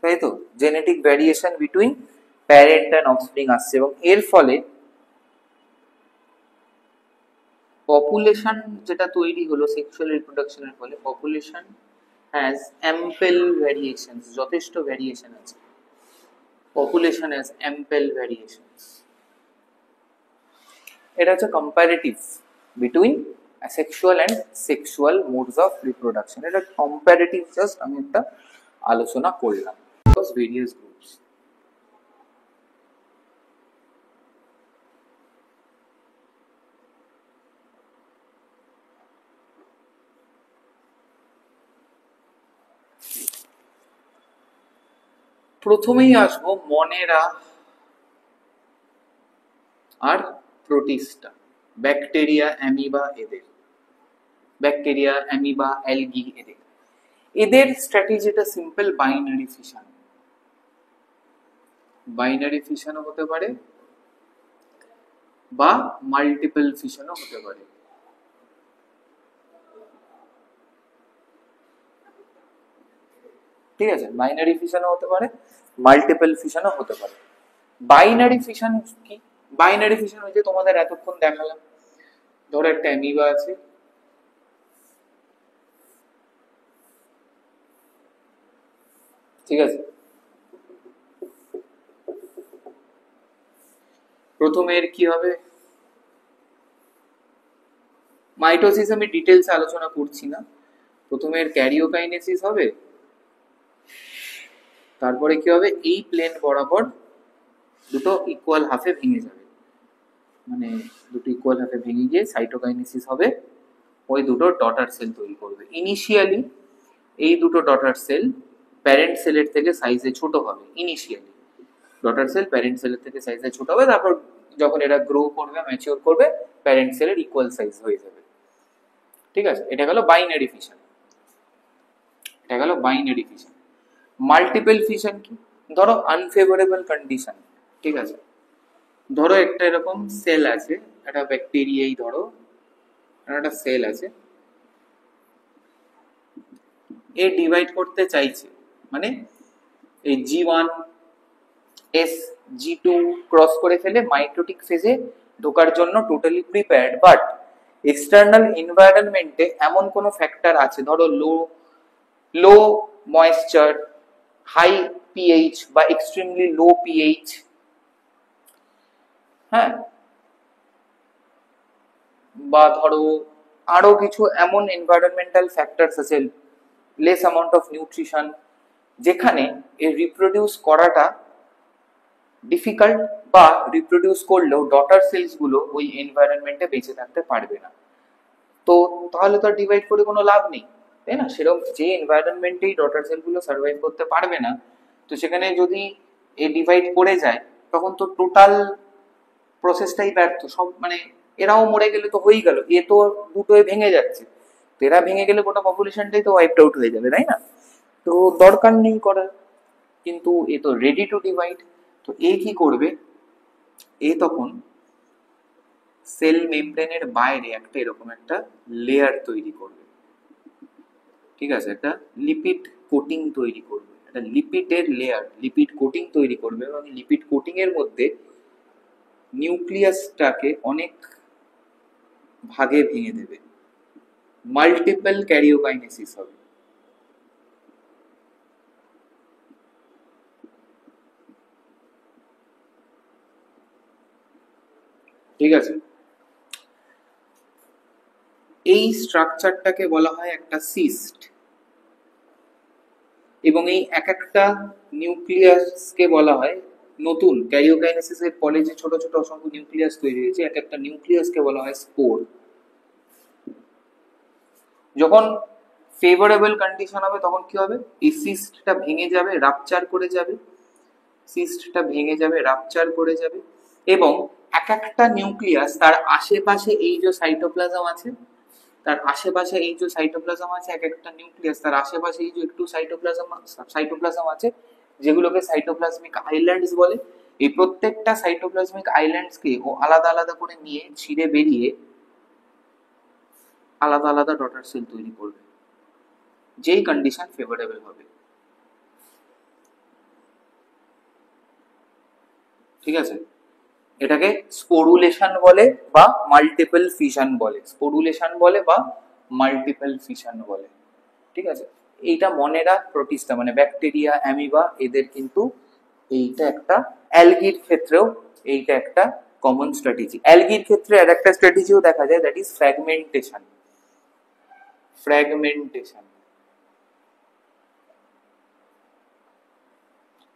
তাই তো, genetic variation between parent and offspring আসছে এবং এর ফলে পপুলেশন যেটা তৈরি হলো সেক্সুয়াল রিপ্রোডাকশনের ফলে, পপুলেশন হ্যাজ অ্যাম্পেল ভ্যারিয়েশনস, যথেষ্ট ভ্যারিয়েশন আছে, পপুলেশন হ্যাজ অ্যাম্পেল ভ্যারিয়েশনস। এটা হচ্ছে comparative between sexual and sexual modes of reproduction. এটা কম্পারেটিভ জাস্ট আমি একটা আলোচনা করলাম ভেরিয়াস গ্রুপস। প্রথমেই আসবো মনেরা আর প্রোটিস্টা, ব্যাকটেরিয়া, অ্যামিবা, এদের ব্যাকটেরিয়া, অ্যামিবা, অ্যালগি, এদের স্ট্র্যাটেজিটা সিম্পল, বাইনারি ফিশন। বাইনারি ফিশনও হতে পারে বা মাল্টিপল ফিশনও হতে পারে। ঠিক আছে, বাইনারি ফিশনও হতে পারে, মাল্টিপল ফিশনও হতে পারে। বাইনারি ফিশন কি? বাইনারি ফিশন হচ্ছে তোমাদের এতক্ষণ দেখালাম, ধরো একটা অ্যামিবা আছে, ঠিক আছে, প্রথমে এর কি হবে, মাইটোসিস আমি ডিটেলস আলোচনা করছি না, প্রথমে এর ক্যারিওকাইনেসিস হবে, তারপরে কি হবে, এই প্লেন বরাবর দুটো ইকুয়াল হাফে ভেঙে যাবে, মানে দুটো ইকুয়াল হাফে ভেঙে গিয়ে সাইটোকাইনেসিস হবে, ওই দুটো ডটার সেল তৈরি করবে। ইনিশিয়ালি এই দুটো ডটার সেল প্যারেন্ট সেলের থেকে সাইজে ছোট হবে, ইনিশিয়ালি ডটার সেল প্যারেন্ট সেলের থেকে সাইজে ছোট হবে, তারপর যখন এরা গ্রো করবে, ম্যাচিওর করবে, প্যারেন্ট সেলের ইকুয়াল সাইজ হয়ে যাবে। ঠিক আছে, এটা গেল বাইনারি ফিশন, এটা গেল বাইনারি ফিশন। মাল্টিপল ফিশন কি? ধরো আনফেভারেবল কন্ডিশন, ঠিক আছে, ধরো একটা এরকম সেল আছে, একটা ব্যাকটেরিয়াই ধরো, একটা সেল আছে, এ ডিভাইড করতে চাইছে, মানে এই G1 S G2 ক্রস করে ফেলে মাইটোটিক ফেজে ঢোকার জন্য টোটালি প্রিপেয়ার্ড, বাট এক্সটার্নাল এনভায়রনমেন্টে এমন কোনো ফ্যাক্টর আছে, ধরো লো ময়েশ্চার, হাই পিএইচ বা এক্সট্রিমলি লো পিএইচ, হ্যাঁ, বা ধরো আরো কিছু এমন এনভায়রনমেন্টাল ফ্যাক্টরস আছে, লেস অ্যামাউন্ট অফ নিউট্রিশন, যেখানে এর রিপ্রোডিউস করাটা ডিফিকাল্ট, বা রিপ্রোডিউস করলেও ডটার সেলস গুলো ওই এনভায়রনমেন্টে বেঁচে থাকতে পারবে না, তো তাহলে তো ডিভাইড করে কোনো লাভ নেই, তাই না? সেরকম যে এনভায়রনমেন্টেই ডটার সেল গুলো সার্ভাইভ করতে পারবে না, তো সেখানে যদি এ ডিভাইড করে যায় তখন তো টোটাল প্রসেসটাই ব্যর্থ, সব মানে এরাও মরে গেলে তো হয়েই গেল, এ তো দুটোই ভেঙে যাচ্ছে, তো এরা ভেঙে গেলে গোটা পপুলেশনটাই তো ওয়াইপড আউট হয়ে যাবে, তাই না? তো দরকার নেই করার, কিন্তু এ তো রেডি টু ডিভাইড, তো এ কি করবে, এ তখন সেল মেমব্রেনের বাইরে একটা এরকম একটা লেয়ার তৈরি করবে, ঠিক আছে, একটা লিপিড কোটিং তৈরি করবে, একটা লিপিডের লেয়ার, লিপিড কোটিং তৈরি করবে, এবং লিপিড কোটিং এর মধ্যে নিউক্লিয়াসটাকে অনেক ভাগে ভেঙে দেবে, মাল্টিপল ক্যারিওকাইনেসিস হবে। ঠিক আছে, এই স্ট্রাকচারটাকে বলা হয় একটা সিস্ট, এবং এই এক একটা নিউক্লিয়াসকে বলা হয়, নতুন ক্যারিওকাইনেসিসের ফলে যে ছোট ছোট অসংখ্য নিউক্লিয়াস তৈরি হয়েছে, এক একটা নিউক্লিয়াসকে বলা হয় স্পোর। যখন ফেভারেবল কন্ডিশন হবে তখন কি হবে, এই সিস্টটা ভেঙে যাবে, রাপচার করে যাবে, সিস্টটা ভেঙে যাবে, রাপচার করে যাবে, এবং এক একটা নিউক্লিয়াস তার আশেপাশে এই যে সাইটোপ্লাজম আছে, তার আশেপাশে এই যে সাইটোপ্লাজম আছে, এক একটা নিউক্লিয়াস, তার আশেপাশে এই যে একটু সাইটোপ্লাজম আছে, যেগুলোকে সাইটোপ্লাজমিক আইল্যান্ডস বলে। এই প্রত্যেকটা সাইটোপ্লাজমিক আইল্যান্ডসকে ও আলাদা আলাদা করে নিয়ে ছিঁড়ে বেরিয়ে আলাদা আলাদা ডটার সেল তৈরি করবে, যেই কন্ডিশন ফেভারেবল হবে। ঠিক আছে, এটাকে স্পোরুলেশন বলে বা মাল্টিপল ফিশন বলে, স্পোরুলেশন বলে বা মাল্টিপল ফিশন বলে। ঠিক আছে, এইটা মনেরা প্রোটিস্টা মানে ব্যাকটেরিয়া, অ্যামিবা, এদের কিন্তু এইটা একটা, অ্যালগির ক্ষেত্রেও এইটা একটা কমন স্ট্র্যাটেজি। অ্যালগির ক্ষেত্রে আর একটা স্ট্র্যাটেজিও দেখা যায়, দ্যাট ইজ ফ্র্যাগমেন্টেশন। ফ্র্যাগমেন্টেশন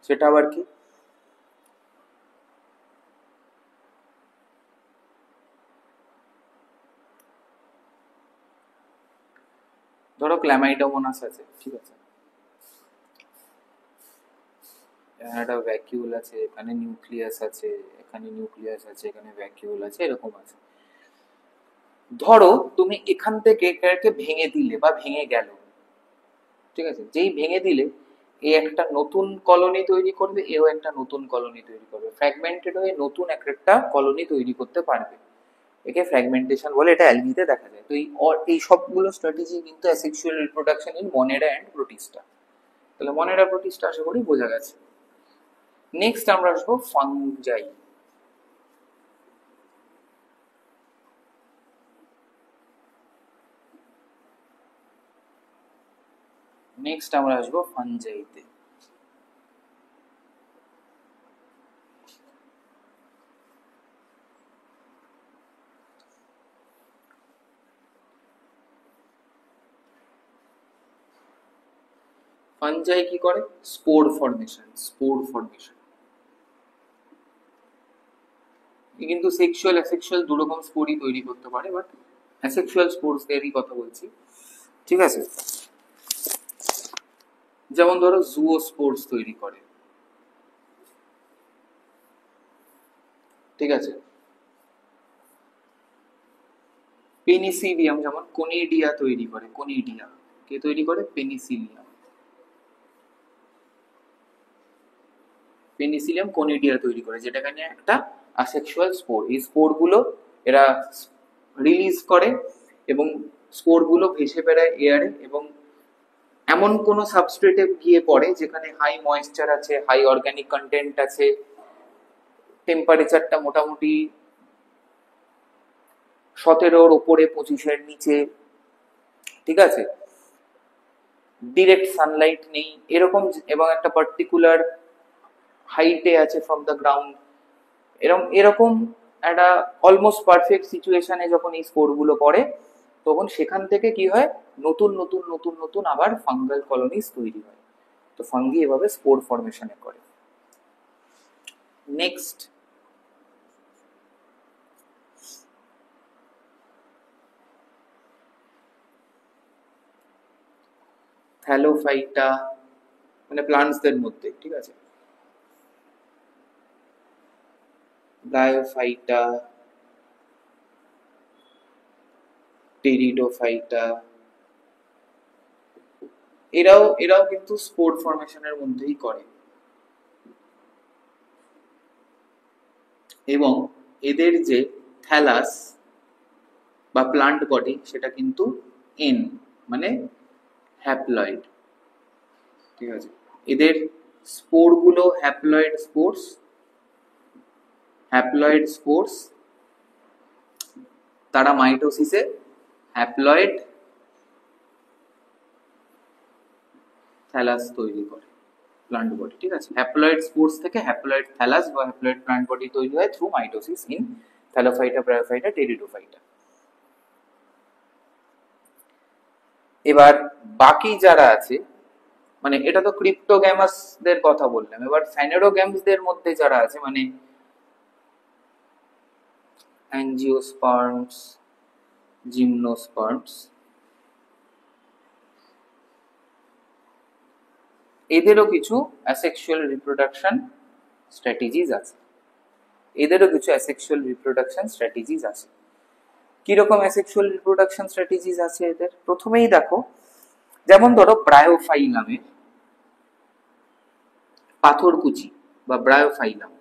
সেটা আবার কি? ধরো ক্ল্যামাইডোমোনাস আছে, ঠিক আছে, এখানে একটা ভ্যাকিউল আছে, এখানে নিউক্লিয়াস আছে, এখানে নিউক্লিয়াস আছে, এখানে ভ্যাকিউল আছে, এরকম আছে। ধরো তুমি এখান থেকে এটাকে ভেঙে দিলে বা ভেঙে গেল, ঠিক আছে, যেই ভেঙে দিলে এ একটা নতুন কলোনি তৈরি করবে, এও একটা নতুন কলোনি তৈরি করবে, ফ্র্যাগমেন্টেড হয়ে নতুন একটা কলোনি তৈরি করতে পারবে, একে ফ্র্যাগমেন্টেশন বলে। এটা অ্যালগিতে দেখা যায়। তো এই সবগুলো স্ট্র্যাটেজি কিন্তু asexual reproduction in মনেরা and Protista. তাহলে মনেরা প্রোটিস্টা আশা করি বোঝা গেছে। নেক্সট আমরা আসবো ফাঙ্গাই। নেক্সট আমরা আসবো ফানজাইতে। ফানজাই কি করে? Spore formation, spore formation. কিন্তু সেক্সুয়াল অ্যাসেক্সুয়াল দুরকম স্পোরই তৈরি করতে পারে, বাট অ্যাসেক্সুয়াল স্পোরস এরই কথা বলছি। ঠিক আছে, যেমন ধরো জুওস্পোরস তৈরি করে, ঠিক আছে, পেনিসিলিয়াম যেমন কোনিডিয়া তৈরি করে, কোনিডিয়া কে তৈরি করে? পেনিসিলিয়াম। পেনিসিলিয়াম কোনিডিয়া তৈরি করে, যেটা এখানে একটা আসেক্সুয়াল স্পোর। এই স্পোর গুলো এরা রিলিজ করে এবং স্পোর গুলো ভেসে বেড়ায় এয়ারে এবং এমন কোন সাবস্ট্রেটে গিয়ে পড়ে যেখানে হাই ময়েশ্চার আছে, হাই অর্গানিক কন্টেন্ট আছে, টেম্পারেচারটা মোটামুটি 17-র ওপরে, 25-এর নিচে, ঠিক আছে, ডিরেক্ট সানলাইট নেই এরকম, এবং একটা পার্টিকুলার হাইটে আছে ফ্রম দ্য গ্রাউন্ড, এরকম এরকম একটা অলমোস্ট পারফেক্ট সিচুয়েশনে যখন এই স্পোর গুলো পড়ে, তখন সেখান থেকে কি হয়, নতুন নতুন নতুন নতুন আবার ফাঙ্গাল কলোনিজ তৈরি হয়। তো ফাঙ্গি এভাবে স্পোর ফর্মেশনে করে। নেক্সট থ্যালোফাইটা, মানে প্লান্টসদের মধ্যে, ঠিক আছে, ব্রায়োফাইটা, টেরিডোফাইটা, এরাও এরাও কিন্তু স্পোর ফর্মেশনের মধ্যেই করে। এবং এদের যে থ্যালাস বা প্লান্ট বডি সেটা কিন্তু এন, মানে হ্যাপ্লয়েড, ঠিক আছে, এদের স্পোর গুলো হ্যাপ্লয়েড স্পোর্স, হ্যাপ্লয়েড স্পোর্স, তারা মাইটোসিসে হ্যাপ্লয়েড থ্যালাস তৈরি করে, প্লান্ট বডি, ঠিক আছে, হ্যাপ্লয়েড স্পোর্স থেকে হ্যাপ্লয়েড থ্যালাস বা হ্যাপ্লয়েড প্লান্ট বডি তৈরি হয় through mitosis in thallophyta, bryophyta, pteridophyta. এবার বাকি যারা আছে, মানে এটা তো ক্রিপ্টোগ্যামাসদের কথা বললাম, এবার ফ্যানেরোগ্যামসদের মধ্যে যারা আছে, মানে অ্যাঞ্জিওস্পার্মস, জিমনোস্পার্মস, এদেরও কিছু অ্যাসেক্সুয়াল রিপ্রোডাকশন স্ট্র্যাটেজিজ আছে, এদেরও কিছু অ্যাসেক্সুয়াল রিপ্রোডাকশন স্ট্র্যাটেজিজ আছে। কিরকম অ্যাসেক্সুয়াল রিপ্রোডাকশন স্ট্র্যাটেজিস আছে এদের? প্রথমেই দেখো, যেমন ধরো ব্রায়োফাইলামের পাথরকুচি বা ব্রায়োফাইলাম।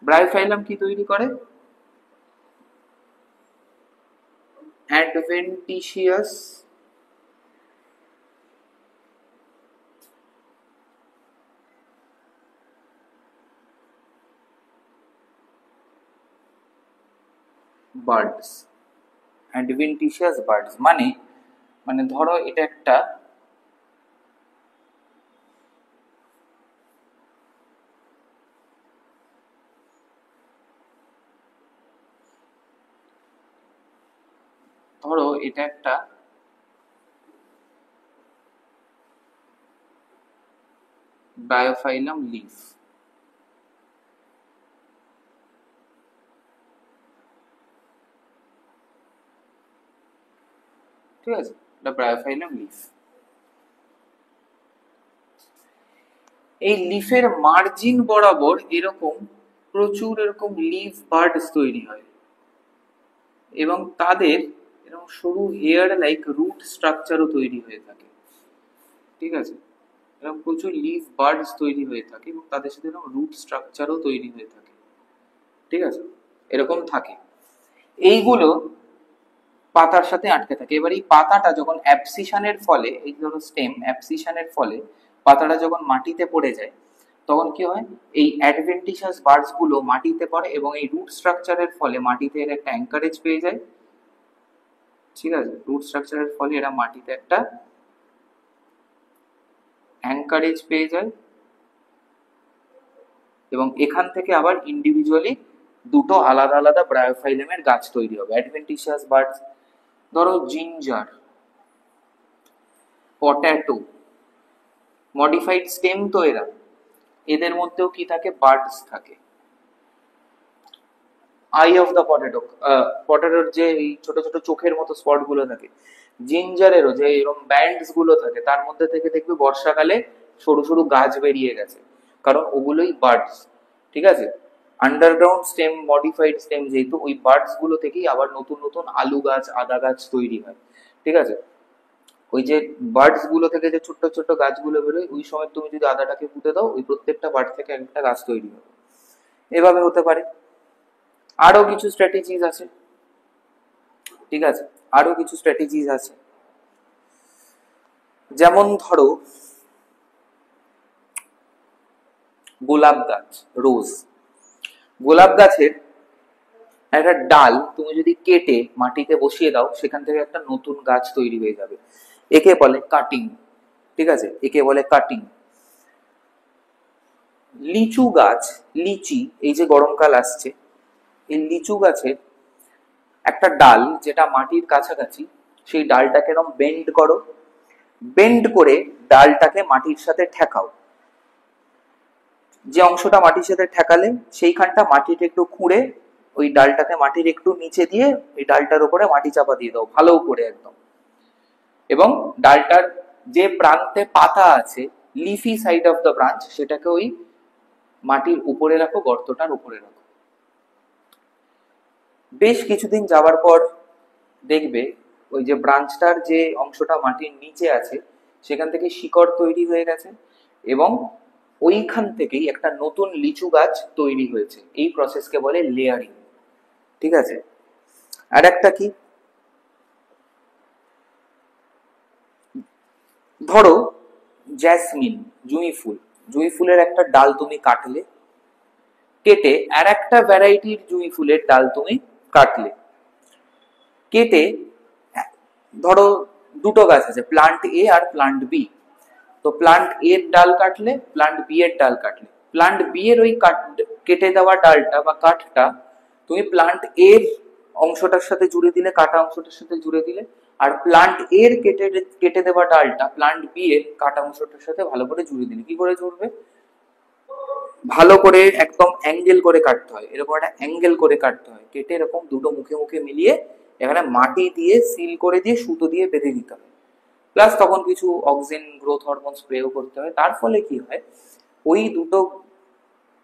ব্রায়োফাইলাম কি তৈরি করে? Adventitious birds. অ্যাডভেন্টিশিয়াস বার্ডস মানে মানে ধরো এটা একটা ব্রায়োফাইলাম লিফ। ঠিক আছে, এটা ব্রায়োফাইলাম লিফ। এই লিফের মার্জিন বরাবর এরকম প্রচুর এরকম লিফ বার্ডস তৈরি হয় এবং তাদের এরকম সরু হেয়ার লাইক রুট স্ট্রাকচারও তৈরি হয়ে থাকে। ঠিক আছে, এরকম প্রচুর লিফ বার্ডস তৈরি হয়ে থাকে এবং তাদের সাথে এরকম রুট স্ট্রাকচারও তৈরি হয়ে থাকে। ঠিক আছে, এরকম থাকে। এইগুলো পাতার সাথে আটকে থাকে। এবার এই পাতাটা যখন অ্যাবসিশনের ফলে, এই ধরো স্টেম অ্যাবসিশনের ফলে পাতাটা যখন মাটিতে পড়ে যায়, তখন কি হয়, এই অ্যাডভেন্টিশাস বার্ডস গুলো মাটিতে পড়ে এবং এই রুট স্ট্রাকচারের ফলে মাটিতে এর একটা অ্যাঙ্কারেজ পেয়ে যায়। ঠিক আছে, রুট স্ট্রাকচারের ফলে এরা মাটিতে একটা অ্যাঙ্কারেজ পেয়ে যায় এবং এখান থেকে আবার ইন্ডিভিজুয়ালি দুটো আলাদা আলাদা ব্রায়োফাইলামের গাছ তৈরি হবে। অ্যাডভেন্টিশাস বার্ডস, ধরো জিঞ্জার, পটেটো, মডিফাইড স্টেম তো এরা, এদের মধ্যেও কি থাকে, বার্ডস থাকে। আই অফ দ্য পটেটো, পটেটোর যে ছোট ছোট চোখের মতো স্পট গুলো থাকে, জিঞ্জারেরও যে এরকম ব্যান্ডস গুলো থাকে, তার মধ্যে থেকে দেখবে বর্ষাকালে সরু সরু গাছ বেরিয়ে গেছে, কারণ ওগুলোই বার্ডস। ঠিক আছে, আন্ডারগ্রাউন্ড স্টেম, মডিফাইড স্টেম, যেহেতু ওই বার্ডস গুলো থেকেই আবার নতুন নতুন আলু গাছ, আদা গাছ তৈরি হয়। ঠিক আছে, ওই যে বার্ডস গুলো থেকে যে ছোট্ট ছোট্ট গাছগুলো বেরোয়, ওই সময় তুমি যদি আদাটাকে পুঁতে দাও, ওই প্রত্যেকটা বার্ড থেকে একটা গাছ তৈরি হবে। এভাবে হতে পারে। আরো কিছু স্ট্র্যাটেজিস আছে। ঠিক আছে, আরো কিছু স্ট্র্যাটেজিস আছে, যেমন ধরো গোলাপ গাছ, রোজ। গোলাপ গাছের একটা ডাল তুমি যদি কেটে মাটিতে বসিয়ে দাও, সেখান থেকে একটা নতুন গাছ তৈরি হয়ে যাবে। একে বলে কাটিং। ঠিক আছে, একে বলে কাটিং। লিচু গাছ, লিচি, এই যে গরমকাল আসছে, এই লিচু গাছের একটা ডাল যেটা মাটির কাছাকাছি, সেই ডালটাকে এরকম বেন্ড করো, বেন্ড করে ডালটাকে মাটির সাথে ঠেকাও। যে অংশটা মাটির সাথে ঠেকালে সেইখানটা মাটিটা একটু খুঁড়ে ওই ডালটাকে মাটির একটু নিচে দিয়ে এই ডালটার উপরে মাটি চাপা দিয়ে দাও ভালো করে একদম, এবং ডালটার যে প্রান্তে পাতা আছে, leafy side of the branch, সেটাকে ওই মাটির উপরে রাখো, গর্তটার উপরে রাখো। বেশ কিছুদিন যাওয়ার পর দেখবে ওই যে ব্রাঞ্চটার যে অংশটা মাটির নিচে আছে, সেখান থেকে শিকড় তৈরি হয়ে গেছে এবং ওইখান থেকেই একটা নতুন লিচু গাছ তৈরি হয়েছে। এই প্রসেসকে বলে লেয়ারিং। ঠিক আছে, আর একটা কি, ধরো জ্যাসমিন, জুঁই ফুল, জুঁই ফুলের একটা ডাল তুমি কাটলে, কেটে আর একটা ভ্যারাইটির জুঁই ফুলের ডাল তুমি কাটলে, কেটে ধরো দুটো গাছ আছে, প্লান্ট এ আর প্লান্ট বি, তো প্লান্ট এর ডাল কাটলে, প্লান্ট বি এর ডাল কাটলে, প্লান্ট বি এর ওই কেটে দেওয়া ডালটা বা কাঠটা তুমি প্লান্ট এর অংশটার সাথে জুড়ে দিলে, কাটা অংশটার সাথে জুড়ে দিলে, আর প্লান্ট এর কেটে দেওয়া ডালটা প্লান্ট বি এর কাটা অংশটার সাথে ভালো করে জুড়ে দিলে। কি করে জুড়বে? ভালো করে একদম অ্যাঙ্গেল করে কাটতে হয়, এরকম একটা অ্যাঙ্গেল করে কাটতে হয়, কেটে এরকম দুটো মুখে মুখে মিলিয়ে এখানে মাটি দিয়ে সিল করে দিয়ে সুতো দিয়ে বেঁধে দিতে হয়। প্লাস তখন কিছু অক্সিজেন গ্রোথ হরমোন স্প্রেও করতে হয়। তার ফলে কি হয়, ওই দুটো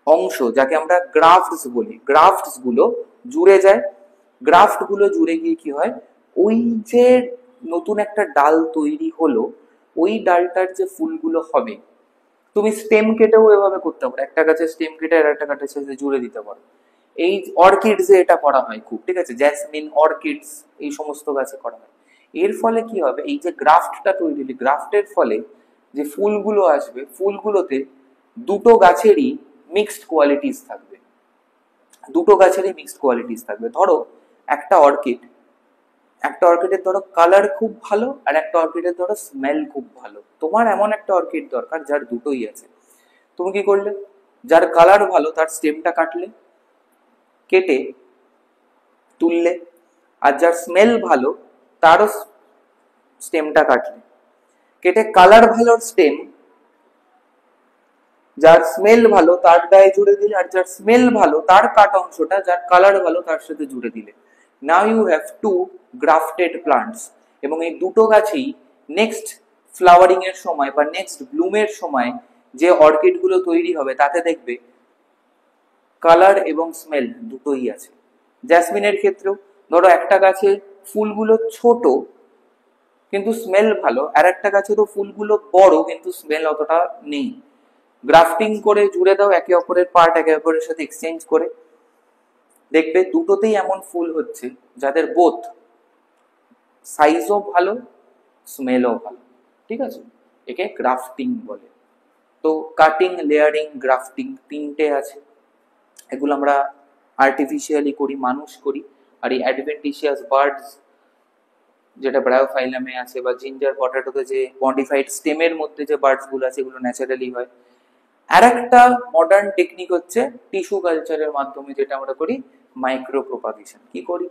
অংশ যাকে আমরা গ্রাফটস বলি, গ্রাফটস গুলো জুড়ে যায়, গ্রাফট গুলো জুড়ে গিয়ে কি হয়, ওই যে নতুন একটা ডাল তৈরি হলো, ওই ডালটার যে ফুলগুলো হবে, তুমি স্টেম কেটেও এভাবে করতে পারো, একটা গাছের স্টেম কেটে আর একটা গাছের সাথে জুড়ে দিতে পারো। এই অর্কিডস এ এটা করা হয় খুব, ঠিক আছে, জ্যাসমিন, অর্কিডস, এই সমস্ত গাছে করা হয়। এর ফলে কি হবে, এই যে গ্রাফটটা তৈরি হলো, গ্রাফটের ফলে যে ফুলগুলো আসবে, ফুলগুলোতে দুটো গাছেরই মিক্সড কোয়ালিটিস থাকবে, দুটো গাছেরই মিক্সড কোয়ালিটিস থাকবে। ধরো একটা অর্কিড, একটা অর্কিডের ধরো কালার খুব ভালো, আর একটা অর্কিডের ধরো স্মেল খুব ভালো। তোমার এমন একটা অর্কিড দরকার যার দুটোই আছে। তুমি কি করলে, যার কালার ভালো তার স্টেমটা কাটলে, কেটে তুললে, আর যার স্মেল ভালো তারও স্টেমটা কাটলে, কেটে কালার ভালোর স্টেম যার স্মেল ভালো তার গায়ে জুড়ে দিলে, আর যার স্মেল ভালো তার কাট অংশটা যার কালার ভালো তার সাথে জুড়ে দিলে। Now you have two grafted plants. এবং এই দুটো গাছেই নেক্সট ফ্লাওয়ারিং এর সময় বা নেক্সট ব্লুমের সময় যে অর্কিড গুলো তৈরি হবে তাতে দেখবে কালার এবং স্মেল দুটোই আছে। জ্যাসমিনের ক্ষেত্রেও ধরো একটা গাছে ফুলগুলো ছোট কিন্তু স্মেল ভালো, আর একটা গাছে তো ফুলগুলো বড় কিন্তু স্মেল অতটা নেই। গ্রাফটিং করে জুড়ে দাও একে অপরের পার্ট একে অপরের সাথে এক্সচেঞ্জ করে, দেখবে দুটোতেই এমন ফুল হচ্ছে যাদের বোথ সাইজও ভালো, স্মেলও ভালো, ঠিক আছে, একে গ্রাফটিং বলে। তো কাটিং, লেয়ারিং, গ্রাফটিং তিনটে আছে। এগুলো আমরা আর্টিফিশিয়ালি করি, মানুষ করি। আর এই অ্যাডভেন্টিশিয়াস বার্ডস যেটা ব্রায়োফাইলামে আছে, বা জিঞ্জার পটেটোতে যে মডিফাইড স্টেমের মধ্যে যে বার্ডস গুলো আছে, এগুলো ন্যাচারালি হয়। আর একটা মডার্ন টেকনিক হচ্ছে টিস্যু কালচারের মাধ্যমে, যেটা আমরা করি মাইক্রো প্রোপাগেশন। কি করি,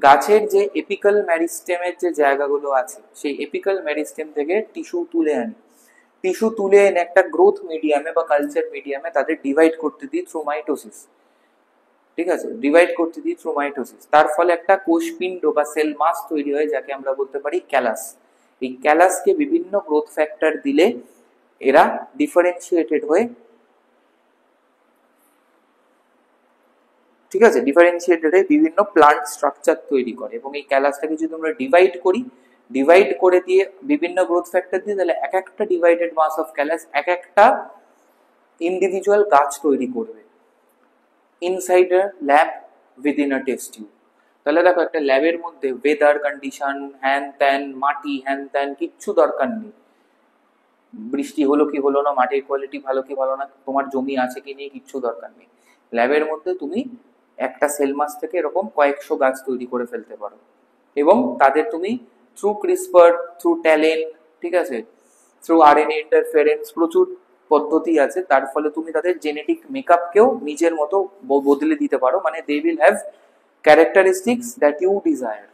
গাছের যে এপিক্যাল মেরিস্টেমের যে জায়গাগুলো আছে, সেই এপিক্যাল মেরিস্টেম থেকে টিস্যু তুলে আনি, টিস্যু তুলে এনে একটা গ্রোথ মিডিয়ামে বা কালচার মিডিয়ামে তাদের ডিভাইড করতে দিই থ্রু মাইটোসিস, ঠিক আছে, ডিভাইড করতে দিই থ্রু মাইটোসিস। তার ফলে একটা কোষপিণ্ড বা সেল মাস তৈরি হয়, যাকে আমরা বলতে পারি ক্যালাস। এই ক্যালাসকে বিভিন্ন গ্রোথ ফ্যাক্টর দিলে এরা ডিফারেন্সিয়েটেড হয়ে, ঠিক আছে, ডিফারেন্সিয়েটেড হয়ে বিভিন্ন প্লান্ট স্ট্রাকচার তৈরি করে। এবং এই ক্যালাসটাকে যদি আমরা ডিভাইড করি, ডিভাইড করে দিয়ে বিভিন্ন গ্রোথ ফ্যাক্টর দিয়ে, তাহলে এক একটা ডিভাইডেড মাস অফ ক্যালাস এক একটা ইন্ডিভিজুয়াল গাছ তৈরি করবে inside a lab within a test tube. তাহলে দেখো একটা ল্যাবের মধ্যে ওয়েদার কন্ডিশন, হ্যান ত্যান, মাটি, হ্যান ত্যান কিচ্ছু দরকার নেই। বৃষ্টি হলো কি হলো না, মাটির কোয়ালিটি ভালো কি ভালো না, তোমার জমি আছে কি নেই, কিচ্ছু দরকার নেই। ল্যাবের মধ্যে তুমি একটা সেল মাস থেকে এরকম কয়েকশো গাছ তৈরি করে ফেলতে পারো, এবং তাদের তুমি থ্রু ক্রিসপার, থ্রু ট্যালেন, ঠিক আছে, থ্রু আরএনএ ইন্টারফারেন্স, প্রচুর পদ্ধতি আছে, তার ফলে তুমি তাদের জেনেটিক মেকআপকেও নিজের মতো বদলে দিতে পারো। মানে they will have characteristics that you desire.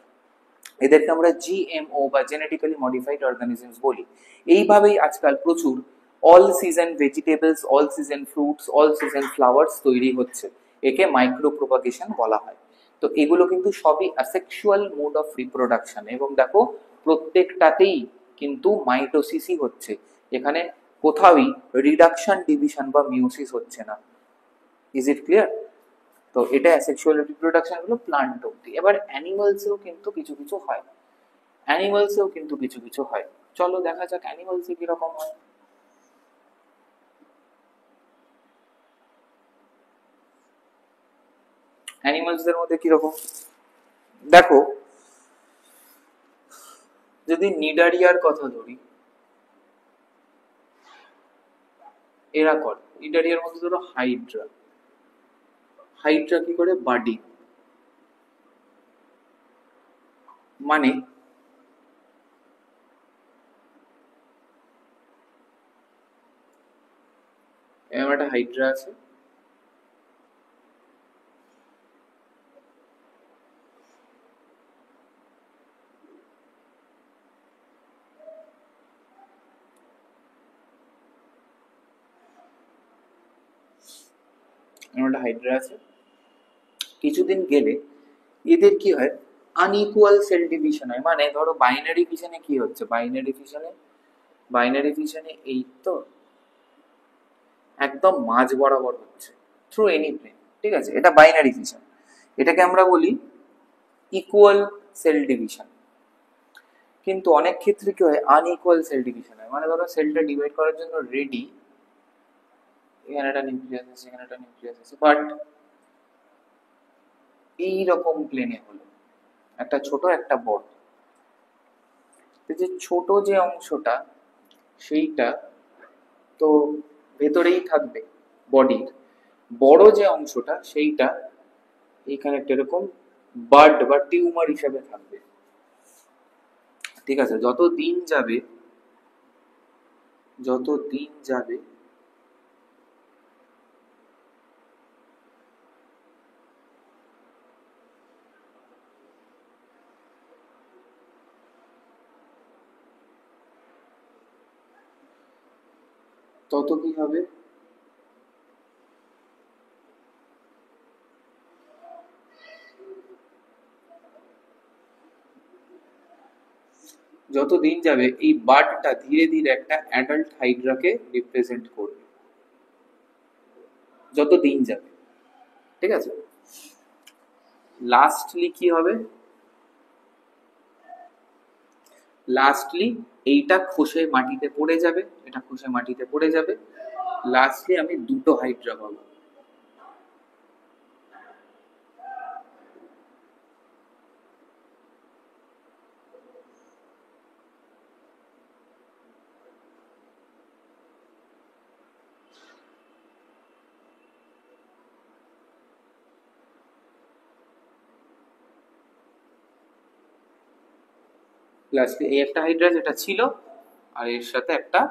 এদেরকে আমরা জিএমও বা জেনেটিক্যালি মডিফাইড অর্গানিজমস বলি। এইভাবেই আজকাল প্রচুর all season vegetables, all season fruits, all season flowers তৈরি হচ্ছে, একে মাইক্রো প্রোপাগেশন বলা হয়। তো এগুলো কিন্তু সবই অ্যাসেক্সুয়াল মোড অফ রিপ্রোডাকশন, এবং দেখো প্রত্যেকটাতেই কিন্তু মাইটোসিসই হচ্ছে, এখানে কোথাওই রিডাকশন, ডিভিশন বা মিউসিস হচ্ছে না। Is it clear? তো এটা অ্যাসেক্সুয়াল রিপ্রোডাকশন হলো প্লান্ট অব্দি। এবার অ্যানিমালসেও কিন্তু কিছু কিছু হয়, অ্যানিমালসেও কিন্তু কিছু কিছু হয়। চলো দেখা যাক অ্যানিমালসে কিরকম হয়। অ্যানিমালসদের মধ্যে কিরকম দেখো, যদি নিডারিয়ার কথা ধরি, এরা করে, নিডারিয়ার মধ্যে ধরো হাইড্রা, হাইড্রা কি করে, বাডি, মানে এরকম একটা হাইড্রা আছে, এরকম একটা হাইড্রা আছে। কিছুদিন গেলে এদের কি হয়, আনইকুয়াল সেল ডিভিশন হয়। মানে ধরো বাইনারি ফিশনে কি হচ্ছে, বাইনারি ফিশনে এই তো একদম মাঝ বরাবর হচ্ছে থ্রু এনি প্লেন, ঠিক আছে, এটা বাইনারি ফিশন। এটাকে আমরা বলি ইকুয়াল সেল ডিভিশন। কিন্তু অনেক ক্ষেত্রে কি হয়, আনইকুয়াল সেল ডিভিশন হয়। মানে ধরো সেলটা ডিভাইড করার জন্য রেডি, এখানে একটা নিউক্লিয়াস আছে, এখানে একটা নিউক্লিয়াস আছে, বাট এইরকম প্লেনে হলো একটা ছোট একটা বড়। যে ছোট যে অংশটা সেইটা তো ভেতরেই থাকবে বডির, বড় যে অংশটা সেইটা এইখানে একটা এরকম বার্ড বা টিউমার হিসাবে থাকবে। ঠিক আছে, যত দিন যাবে যত দিন যাবে তত কি হবে, যত দিন যাবে এই বার্ডটা ধীরে ধীরে একটা অ্যাডাল্ট হাইড্রাকে রিপ্রেজেন্ট করবে যত দিন যাবে। ঠিক আছে, লাস্টলি কি হবে, লাস্টলি এইটা খসে মাটিতে পড়ে যাবে, এটা খসে মাটিতে পড়ে যাবে, লাস্টলি আমি দুটো হাইড্রা পাবো। লাস্টলি এই একটা হাইড্রা যেটা ছিল আর এর সাথে একটা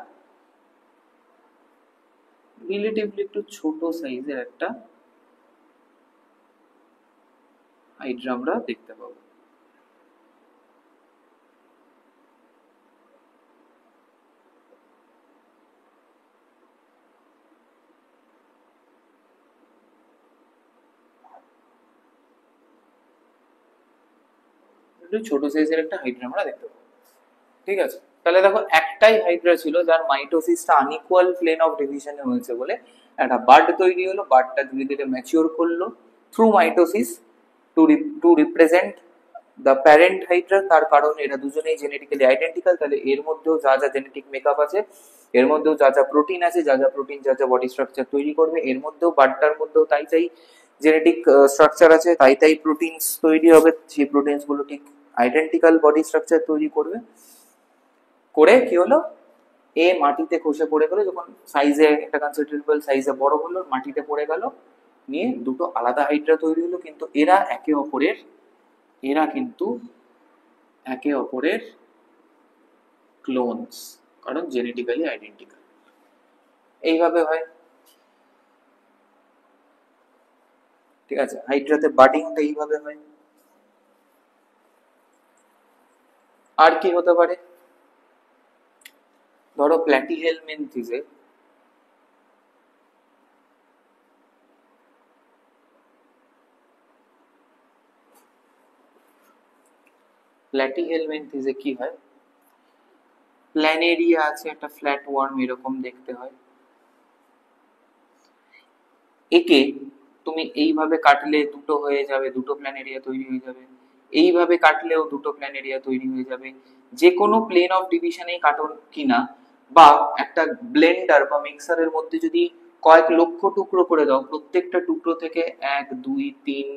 রিলেটিভলি একটু ছোট সাইজের একটা হাইড্রা আমরা দেখতে পাবো। একটু ছোট সাইজের একটা হাইড্রা আমরা দেখতে পাবো। ঠিক আছে, তাহলে দেখো একটাই হাইড্রা ছিল যার মাইটোসিসটা আনইকুয়াল প্লেন অফ ডিভিশনে হয়েছে বলে একটা বার্ড তৈরি হলো, বার্ডটা ধীরে ধীরে ম্যাচিওর করলো through mitosis two represent the parent Hydra. তার কারণ এরা দুজনেই জেনেটিক্যালি আইডেন্টিক্যাল, তাহলে এর মধ্যেও যা যা জেনেটিক মেকআপ আছে, এর মধ্যেও যা যা প্রোটিন আছে, যা যা প্রোটিন যা যা বডি স্ট্রাকচার তৈরি করবে, এর মধ্যেও বার্ডটার মধ্যেও তাই তাই জেনেটিক স্ট্রাকচার আছে, তাই তাই প্রোটিনস তৈরি হবে, সেই প্রোটিনস গুলো ঠিক আইডেন্টিক্যাল বডি স্ট্রাকচার তৈরি করবে। করে কি হলো, এ মাটিতে খসে পড়ে গেল, যখন সাইজে একটা কনসিডারেবল সাইজে বড় হলো, মাটিতে পড়ে গেল, নিয়ে দুটো আলাদা হাইড্রা তৈরি হলো। কিন্তু এরা কিন্তু একে অপরের ক্লোনস, কারণ জেনেটিক্যালি আইডেন্টিক্যাল। এইভাবে হয়। ঠিক আছে, হাইড্রাতে বাডিংটা এইভাবে হয়। আর কি হতে পারে, ধরো প্ল্যাটিহেলমিনথিসে প্ল্যাটিহেলমিনথিসে কি হয়, প্ল্যানেরিয়া আছে, একটা ফ্ল্যাট ওয়ার্ম এরকম দেখতে হয়। একে তুমি এইভাবে কাটলে দুটো হয়ে যাবে, দুটো প্ল্যানেরিয়া তৈরি হয়ে যাবে, এইভাবে কাটলেও দুটো প্ল্যানেরিয়া তৈরি হয়ে যাবে। যে কোনো প্লেন অফ ডিভিশনেই কাটো কিনা, বা একটা ব্লেন্ডার বা মিক্সারের মধ্যে যদি কয়েক লক্ষ টুকরো করে দাও, প্রত্যেকটা টুকরো থেকে 1 2 3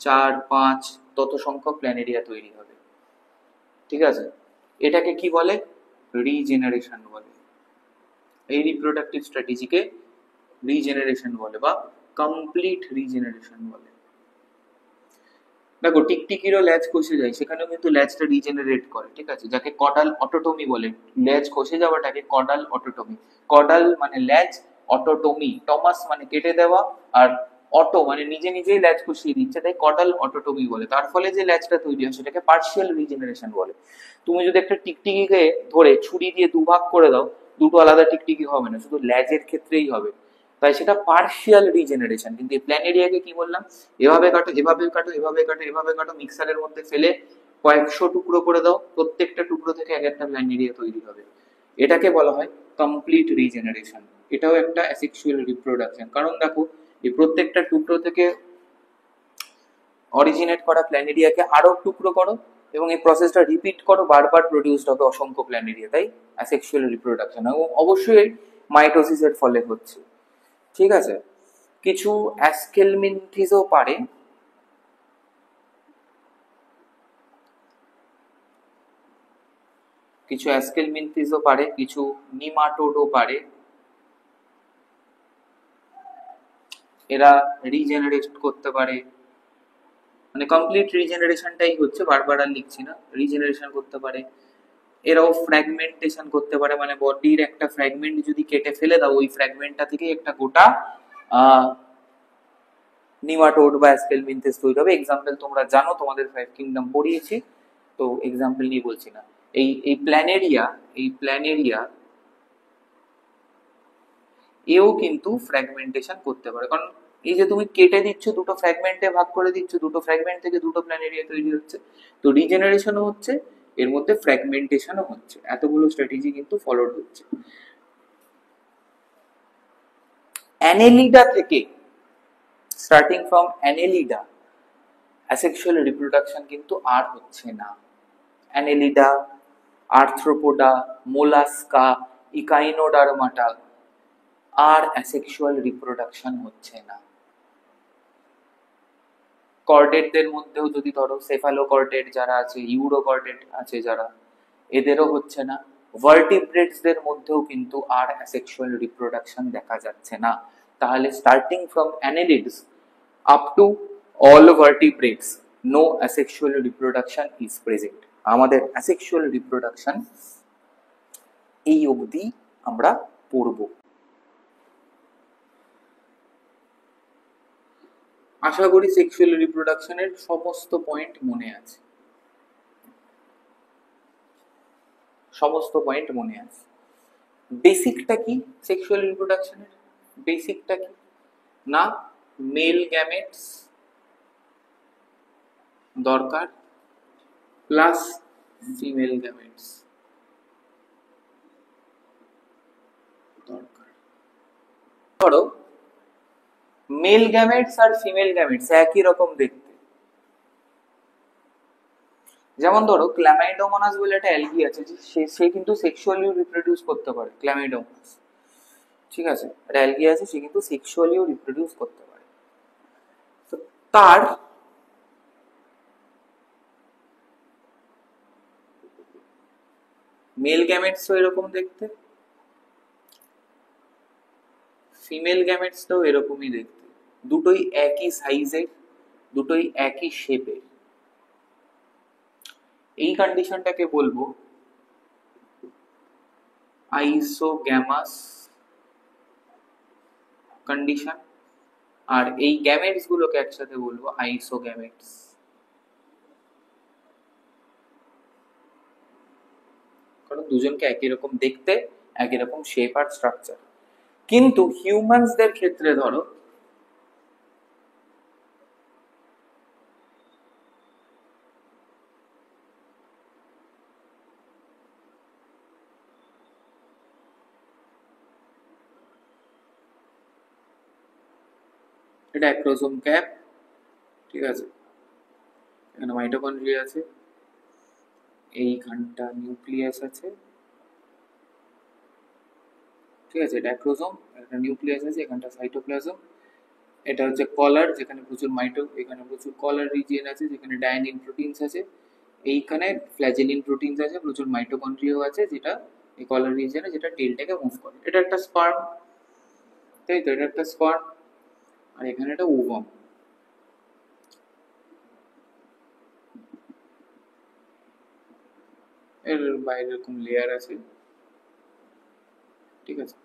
4 5 তত সংখ্যক প্ল্যানেরিয়া তৈরি হবে। ঠিক আছে, এটাকে কি বলে, রিজেনারেশন বলে। এই রিপ্রোডাক্টিভ স্ট্র্যাটেজিকে রিজেনারেশন বলে বা কমপ্লিট রিজেনারেশন বলে। দেখো টিকটিকিরও ল্যাজ খসে যায়, সেখানেও কিন্তু ল্যাজটা রিজেনারেট করে। ঠিক আছে, যাকে কডাল অটোটমি বলে, ল্যাজ খসে যাওয়াটাকে কডাল অটোটমি। কডাল মানে ল্যাজ, অটোটমি টমাস মানে কেটে দেওয়া, আর অটো মানে নিজে নিজেই ল্যাজ খসিয়ে দিচ্ছে, তাই কডাল অটোটমি বলে। তার ফলে যে ল্যাজটা তৈরি হয় সেটাকে পার্শিয়াল রিজেনারেশন বলে। তুমি যদি একটা টিকটিকিকে ধরে ছুরি দিয়ে দুভাগ করে দাও, দুটো আলাদা টিকটিকি হবে না, শুধু ল্যাজের ক্ষেত্রেই হবে, তাই সেটা পার্শিয়াল রিজেনারেশন। কিন্তু এই প্ল্যানেরিয়াকে কি বললাম, এভাবে কাটো এভাবে কাটো এভাবে কাটো এভাবে কাটো, মিক্সারের মধ্যে ফেলে কয়েকশো টুকরো করে দাও, প্রত্যেকটা টুকরো থেকে এক একটা প্ল্যানেরিয়া তৈরি হবে। এটাকে বলা হয় কমপ্লিট রিজেনারেশন। এটাও একটা অ্যাসেক্সুয়াল রিপ্রোডাকশন, কারণ দেখো এই প্রত্যেকটা টুকরো থেকে অরিজিনেট করা প্ল্যানেরিয়াকে আরো টুকরো করো এবং এই প্রসেসটা রিপিট করো, বারবার প্রডিউসড হবে অসংখ্য প্ল্যানেরিয়া, তাই অ্যাসেক্সুয়াল রিপ্রোডাকশন এবং অবশ্যই মাইটোসিসের ফলে হচ্ছে। ঠিক আছে, কিছু অ্যাসকেলমিনথিসও পারে, কিছু অ্যাসকেলমিনথিসও পারে, কিছু নিমাটোডও পারে। এরা রিজেনারেট করতে পারে, মানে কমপ্লিট রিজেনারেশনটাই হচ্ছে, বারবার আর লিখছি না, রিজেনারেশন করতে পারে। এরাও ফ্র্যাগমেন্টেশন করতে পারে, মানে বডির একটা ফ্র্যাগমেন্ট যদি কেটে ফেলে দাও, ওই ফ্র্যাগমেন্টটা থেকে একটা গোটা নিমাটোড বা অ্যাসকেলমিনথিস তৈরি হবে। এক্সাম্পল তোমরা জানো, তোমাদের 5 কিংডম পড়িয়েছি, তো এক্সাম্পল নিয়ে বলছি না। এই প্ল্যানেরিয়া এও কিন্তু ফ্র্যাগমেন্টেশন করতে পারে, কারণ এই যে তুমি কেটে দিচ্ছ, দুটো ফ্র্যাগমেন্টে ভাগ করে দিচ্ছ, দুটো ফ্র্যাগমেন্ট থেকে দুটো প্ল্যানেরিয়া তৈরি হচ্ছে, তো রিজেনারেশনও হচ্ছে, এর মধ্যে ফ্র্যাগমেন্টেশনও হচ্ছে। এতগুলো স্ট্র্যাটেজি কিন্তু ফলোড হচ্ছে। অ্যানেলিডা থেকে, starting from Annelida, asexual reproduction কিন্তু আর হচ্ছে না। অ্যানেলিডা, আর্থ্রোপোডা, মোলাস্কা, ইকাইনোডার্মাটা, আর অ্যাসেক্সুয়াল রিপ্রোডাকশন হচ্ছে না। কর্ডেটদের মধ্যেও যদি ধরো সেফালোকর্ডেট যারা আছে, ইউরোকর্ডেট আছে যারা, এদেরও হচ্ছে না। ভার্টিব্রেটসদের মধ্যেও কিন্তু আর অ্যাসেক্সুয়াল রিপ্রোডাকশন দেখা যাচ্ছে না। তাহলে starting from annelids up to all vertebrates, no asexual reproduction is present. আমাদের অ্যাসেক্সুয়াল রিপ্রোডাকশন এই অবধি আমরা পড়ব। আশা করি সেক্সুয়াল রিপ্রোডাকশনের সমস্ত পয়েন্ট মনে আছে, সমস্ত পয়েন্ট মনে আছে। বেসিকটা কি সেক্সুয়াল রিপ্রোডাকশনের? বেসিকটা কি না, মেল গ্যামেটস দরকার প্লাস ফিমেল গ্যামেটস দরকার। ধরো মেল গ্যামেটস আর ফিমেল গ্যামেটস একই রকম দেখতে, যেমন ধরো ক্ল্যামাইডোমোনাস বলে একটা অ্যালগি আছে, সে কিন্তু সেক্সুয়ালি রিপ্রোডিউস করতে পারে, ক্ল্যামাইডোমোনাস, ঠিক আছে, একটা অ্যালগি আছে, সে কিন্তু সেক্সুয়ালিও রিপ্রোডিউস করতে পারে। তো তার মেল গ্যামেটসও এরকম দেখতে, ফিমেল গ্যামেটসটাও এরকমই দেখতে, দুটোই একই সাইজের, দুটোই একই শেপের। এই কন্ডিশনটাকে বলবো আইসোগ্যামাস কন্ডিশন, আর এই গ্যামেটস গুলোকে একসাথে বলবো আইসোগ্যামেটস। কারণ দুজনকে একই রকম দেখতে, একই রকম শেপ আর স্ট্রাকচার। কিন্তু হিউম্যানসদের ক্ষেত্রে ধরো এটা অ্যাক্রোসোম ক্যাপ, ঠিক আছে, এখানে মাইটোকন্ড্রিয়া আছে, এইখানটা নিউক্লিয়াস আছে, ঠিক আছে, এটা অ্যাক্রোসোম, একটা নিউক্লিয়াস আছে, এখানটা সাইটোপ্লাজম, এটা হচ্ছে কলার, যেখানে প্রচুর এখানে প্রচুর কলার রিজিয়ন আছে, যেখানে ডায়ানিন প্রোটিনস আছে, এইখানে ফ্ল্যাজেলিন প্রোটিনস আছে, প্রচুর মাইটোকন্ড্রিয়াও আছে, যেটা এই কলার রিজিয়নে, যেটা টেলটাকে মুভ করে। এটা একটা স্পার্ম, তাই তো, এটা একটা স্পার্ম, আর এখানে একটা ওভাম। এর বাইরে এরকম লেয়ার আছে, ঠিক আছে,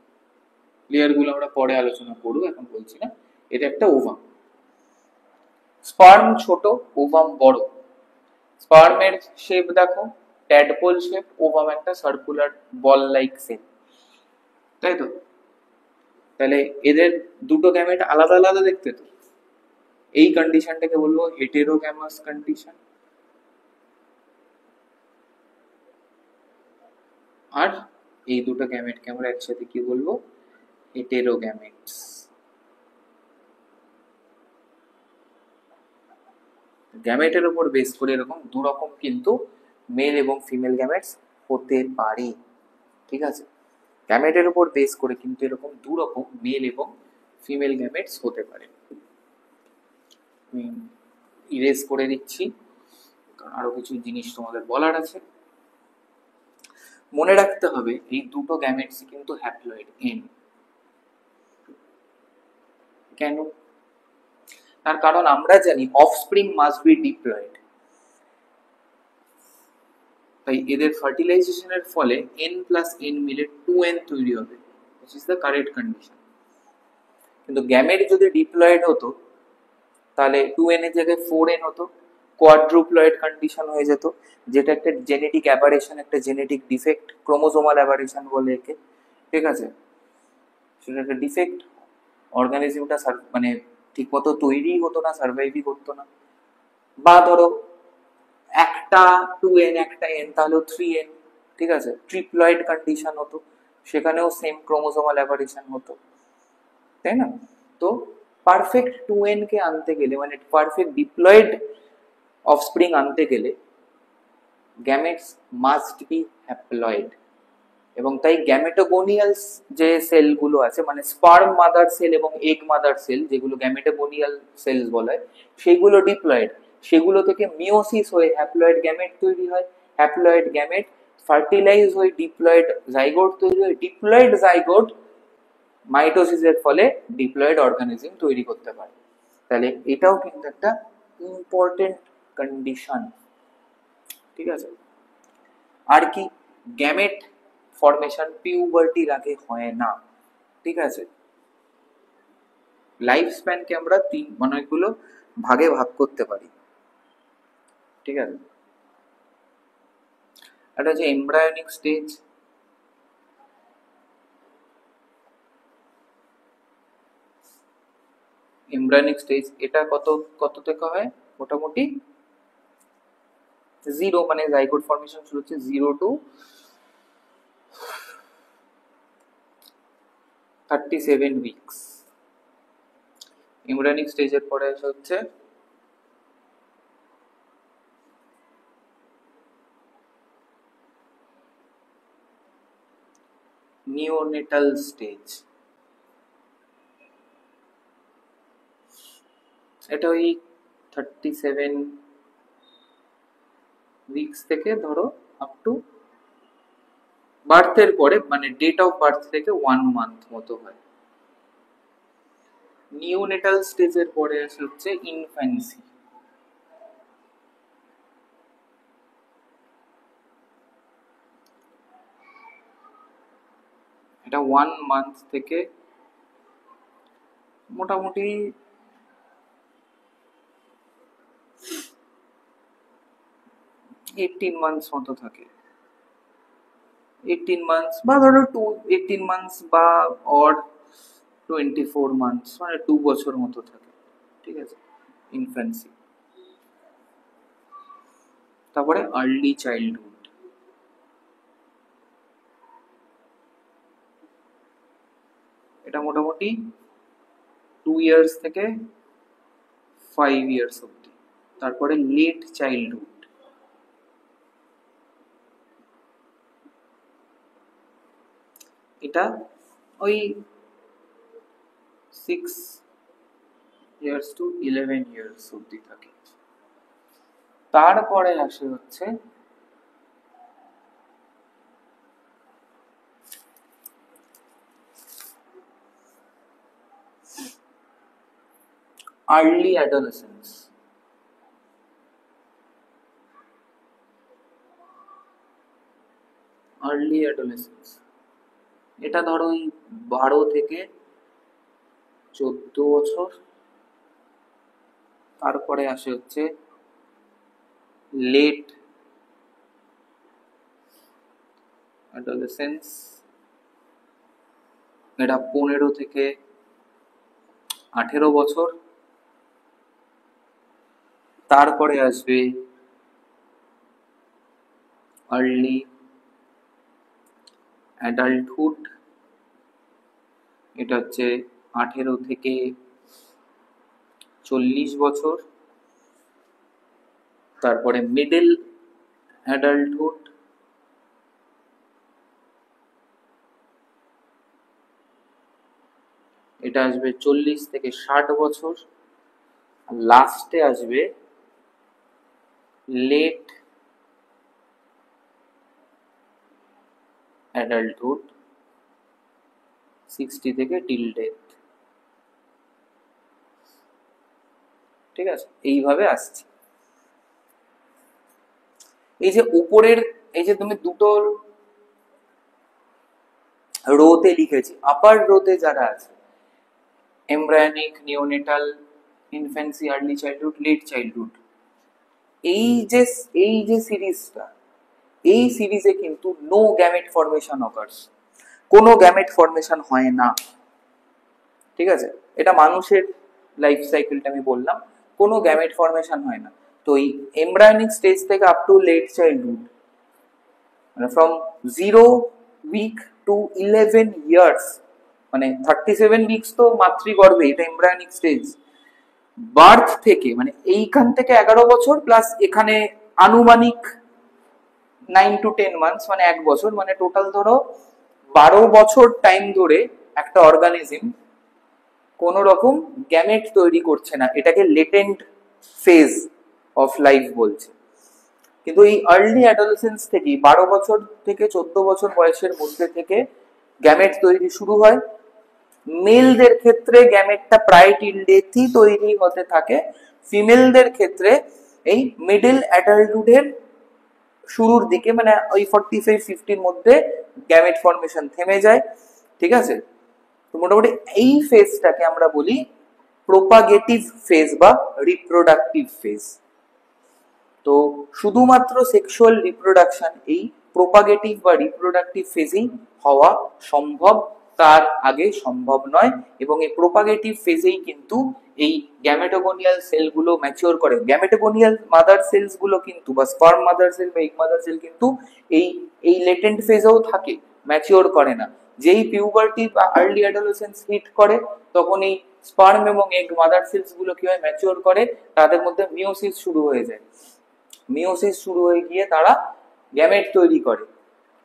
লেয়ার গুলো আমরা পরে আলোচনা করবো, এখন বলছি না। এটা একটা ওভাম, স্পার্ম ছোট, ওভাম বড়। স্পার্মের শেপ দেখো ট্যাডপোল শেপ, ওভাম একটা সার্কুলার বল লাইক শেপ, তাই তো। তাহলে এদের দুটো গ্যামেট আলাদা আলাদা দেখতে, তো এই কন্ডিশনটাকে বলবো হেটেরোগ্যামাস কন্ডিশন। আর এই দুটো গ্যামেটকে আমরা একসাথে কি বলবো? হেটেরোগ্যামেটস। গ্যামেটের উপর বেস করে এরকম দু রকম কিন্তু মেল এবং ফিমেল গ্যামেটস হতে পারে। ঠিক আছে, গ্যামেটের উপর বেস করে কিন্তু এরকম দু রকম মেল এবং ফিমেল গ্যামেটস হতে পারে। ইরেজ করে দিচ্ছি কারণ আরো কিছু জিনিস তোমাদের বলার আছে। মনে রাখতে হবে এই দুটো গ্যামেটস কিন্তু হ্যাপ্লয়েড এন। কেন? তার কারণ আমরা জানি অফস্প্রিং মাস্ট বি ডিপ্লয়েড, তাই এদের ফার্টিলাইজেশনের ফলে n প্লাস n মিলে 2n তৈরি হবে, which is the correct condition। কিন্তু গ্যামেট যদি ডিপ্লয়েড হতো তাহলে 2n এর জায়গায় 4n হতো, কোয়াড্রুপ্লয়েড কন্ডিশন হয়ে যেত, যেটা একটা জেনেটিক অ্যাবারেশন, একটা জেনেটিক ডিফেক্ট, ক্রোমোজোমাল অ্যাবারেশন বলে একে। ঠিক আছে, সেটা একটা ডিফেক্ট, অর্গানিজমটা মানে ঠিকমতো তৈরি হতো না, সার্ভাইভই করতো না। বা ধরো একটা 2n একটা n তাহলেও 3n। ঠিক আছে, ট্রিপ্লয়েড কন্ডিশন হতো, সেখানেও সেম ক্রোমোজোমাল অ্যাবারেশন হতো, তাই না? তো পারফেক্ট 2n কে আনতে গেলে, মানে পারফেক্ট ডিপ্লয়েড অফস্প্রিং আনতে গেলে গ্যামেটস মাস্ট বি হ্যাপ্লয়েড। এবং তাই গ্যামেটোগোনিয়াল যে সেলগুলো আছে, মানে স্পার্ম মাদার সেল এবং এগ মাদার সেল, যেগুলো গ্যামেটোগোনিয়াল সেলস বলা হয়, সেগুলো ডিপ্লয়েড। সেগুলো থেকে মিওসিস হয়ে হ্যাপ্লয়েড গ্যামেট তৈরি হয়, হ্যাপ্লয়েড গ্যামেট ফার্টিলাইজ হয়ে ডিপ্লয়েড জাইগোট তৈরি হয়, ডিপ্লয়েড জাইগোট মাইটোসিসের ফলে ডিপ্লয়েড অর্গানিজম তৈরি করতে পারে। তাহলে এটাও কিন্তু একটা ইম্পর্টেন্ট কন্ডিশন। ঠিক আছে, আর কি, গ্যামেট ফরমেশন পিউবার্টির আগে হয় না। ঠিক আছে, লাইফ স্প্যানকে আমরা অনেকগুলো ভাগে ভাগ করতে পারি। ঠিক আছে, এটা হচ্ছে এমব্রায়োনিক স্টেজ, এমব্রায়োনিক স্টেজ এটা কত থেকে হয়? মোটামুটি 0, মানে জাইগোট ফরমেশন শুরু হচ্ছে 0 to 37 উইকস। এমব্রায়োনিক স্টেজের পরে হচ্ছে নিওনেটাল স্টেজ। এটা ওই 37 উইকস থেকে ধরো আপ টু বার্থের পরে, মানে ডেট অফ বার্থ থেকে 1 মান্থ মতো হয়। নিওনেটাল স্টেজের পরে আসে হচ্ছে ইনফ্যান্সি। এটা 1 মান্থ থেকে মোটামুটি 18 মান্থস মতো থাকে, 18 মান্থস বা ধরো 18 মান্থস বা অর 24 মান্থস, মানে 2 বছর মতো থাকে। ঠিক আছে, ইনফ্যান্সি। তারপরে আর্লি চাইল্ডহুড, এটা মোটামুটি 2 ইয়ার্স থেকে 5 ইয়ার্স অব্দি। তারপরে লেট চাইল্ডহুড, এটা ওই 6 ইয়ার্স টু 11 ইয়ার্স অব্দি থাকে। তারপরে আসে হচ্ছে আর্লি অ্যাডোলেসেন্স। আর্লি অ্যাডোলেসেন্স এটা ধরো ওই 12 থেকে 14 বছর। তারপরে আসে হচ্ছে লেট অ্যাডোলেসেন্স, এটা 15 থেকে 18 বছর। তারপরে আসবে আর্লি অ্যাডাল্টহুড, এটা হচ্ছে 18 থেকে 40 বছর। তারপরে মিডল অ্যাডাল্টহুড, এটা আসবে 40 থেকে 60 বছর। লাস্টে আসবে লেট অ্যাডাল্টহুড, 60 থেকে টিল ডেথ। ঠিক আছে, এইভাবে আসছে। এই যে উপরের, এই যে তুমি দুটো রোতে লিখেছি, আপার রোতে যারা আছে embryonic, neonatal, infancy, early childhood, late childhood, এই যে সিরিজটা, এই সিরিজে কিন্তু নো গ্যামেট ফর্মেশন অকার্স, কোনো গ্যামেট ফর্মেশন হয় না। ঠিক আছে, এটা মানুষের লাইফ সাইকেলটা আমি বললাম, কোনো গ্যামেট ফর্মেশন হয় না। তো এই এমব্রায়োনিক স্টেজ থেকে আপ টু লেট চাইল্ডহুড, মানে ফ্রম 0 উইক টু 11 ইয়ার্স, মানে 37 উইকস তো মাতৃগর্ভে, এটা এমব্রায়োনিক স্টেজ। বার্থ থেকে মানে এইখান থেকে 11 বছর প্লাস এখানে আনুমানিক 9 to 10 মান্থস, মানে 1 বছর, মানে টোটাল ধরো 12 বছর টাইম ধরে একটা অর্গানিজম কোন রকম গ্যামেট তৈরি করছে না, এটাকে লেটেন্ট ফেজ অফ লাইফ বলছে। কিন্তু এই আর্লি অ্যাডোলেসেন্স থেকে 12 বছর থেকে 14 বছর বয়সের মধ্যে থেকে গ্যামেট তৈরি শুরু হয়। মেলদের ক্ষেত্রে গ্যামেটটা প্রায় টিল ডেথই তৈরি হতে থাকে, ফিমেলদের ক্ষেত্রে এই মিডল অ্যাডাল্টহুডের শুরুর দিকে, মানে ওই 45-50 মধ্যে গ্যামেট ফর্মেশন থেমে যায়। ঠিক আছে, তো মোটামুটি এই ফেজটাকে আমরা বলি প্রোপাগেটিভ ফেজ বা রিপ্রোডাক্টিভ ফেজ। তো শুধুমাত্র সেক্সুয়াল রিপ্রোডাকশন এই প্রোপাগেটিভ বা রিপ্রোডাক্টিভ ফেজেই হওয়া সম্ভব, তার আগে সম্ভব নয়। এবং এই প্রোপাগেটিভ ফেজেই কিন্তু এই গ্যামেটোগোনিয়াল সেলগুলো ম্যাচিওর করে। গ্যামেটোগোনিয়াল মাদার সেলস গুলো কিন্তু, বা স্পার্ম মাদার সেল বা এগ মাদার সেল কিন্তু এই এই লেটেন্ট ফেজেও থাকে, ম্যাচিওর করে না। যেই পিউবার্টি বা আর্লি অ্যাডোলেসেন্স হিট করে, তখন এই স্পার্ম এবং এগ মাদার সেলস গুলো কি হয়, ম্যাচিওর করে, তাদের মধ্যে মিওসিস শুরু হয়ে যায়। মিওসিস শুরু হয়ে গিয়ে তারা গ্যামেট তৈরি করে।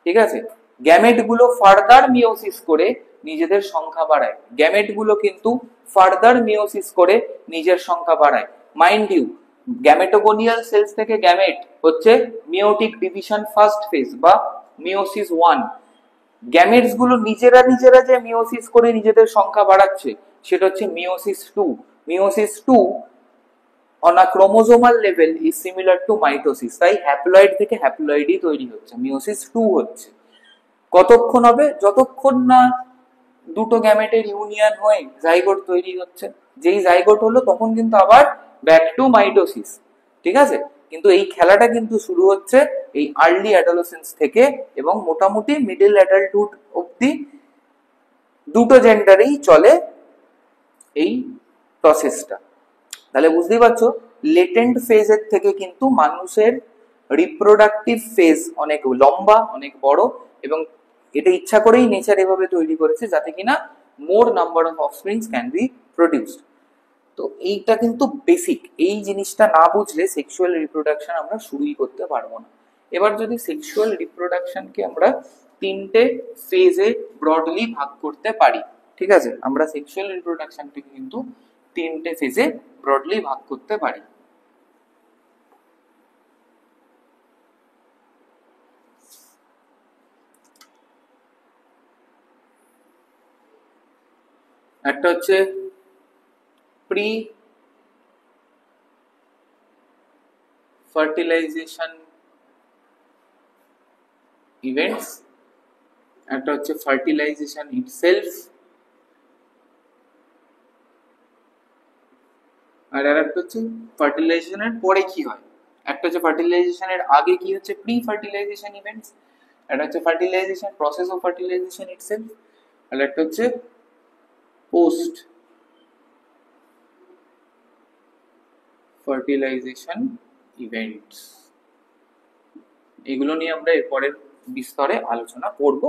ঠিক আছে, গ্যামেট গুলো ফার্দার মিওসিস করে নিজেদের সংখ্যা বাড়ায়। গ্যামেট গুলো কিন্তু ফার্দার মিওসিস করে নিজের সংখ্যা বাড়ায়। মাইন্ড ইউ, গ্যামেটোগোনিয়াল সেলস থেকে গ্যামেট হচ্ছে মিওটিক ডিভিশন ফার্স্ট ফেজ বা মিওসিস 1। গ্যামেটস গুলো নিজেরা নিজেরা যে মিওসিস করে নিজেদের সংখ্যা বাড়াচ্ছে, সেটা হচ্ছে meiosis 2। Meiosis 2 on a chromosomal level is similar to mitosis, তাই হ্যাপ্লয়েড থেকে হ্যাপ্লয়েডই তৈরি হচ্ছে, মিওসিস 2 হচ্ছে। কতক্ষণ হবে, যতক্ষণ না দুটো গ্যামেটের ইউনিয়ন হয়ে জাইগোট তৈরি হচ্ছে। যেই জাইগোট হলো তখন কিন্তু আবার ব্যাক টু মাইটোসিস। ঠিক আছে, কিন্তু এই খেলাটা কিন্তু শুরু হচ্ছে এই আর্লি অ্যাডোলেসেন্স থেকে, এবং মোটামুটি মিডল অ্যাডাল্টহুড অবধি দুটো জেন্ডারেই চলে এই প্রসেসটা। তাহলে বুঝতেই পারছো, লেটেন্ট ফেজের থেকে কিন্তু মানুষের রিপ্রোডাক্টিভ ফেজ অনেক লম্বা, অনেক বড়, এবং এটা ইচ্ছা করেই নেচার এভাবে তৈরি করেছে যাতে কিনা more number of offsprings can be produced. তো এইটা কিন্তু বেসিক, এই জিনিসটা না বুঝলে সেক্সুয়াল রিপ্রোডাকশন আমরা শুরুই করতে পারবো না। এবার যদি সেক্সুয়াল রিপ্রোডাকশনকে আমরা 3টে ফেজে ব্রডলি ভাগ করতে পারি, ঠিক আছে, আমরা সেক্সুয়াল রিপ্রোডাকশনকে কিন্তু 3টে ফেজে ব্রডলি ভাগ করতে পারি। একটা হচ্ছে প্রি ফার্টিলাইজেশন ইভেন্টস, একটা হচ্ছে ফার্টিলাইজেশন ইটসেলফ, আর একটা হচ্ছে ফার্টিলাইজেশনের পরে কি হয়। একটা হচ্ছে ফার্টিলাইজেশনের আগে কি হচ্ছে, প্রি ফার্টিলাইজেশন ইভেন্টস, একটা হচ্ছে fertilization process of fertilization itself, আর একটা হচ্ছে পোস্ট ফার্টিলাইজেশন ইভেন্টস। এগুলো নিয়ে আমরা এরপরের বিস্তরে আলোচনা করব।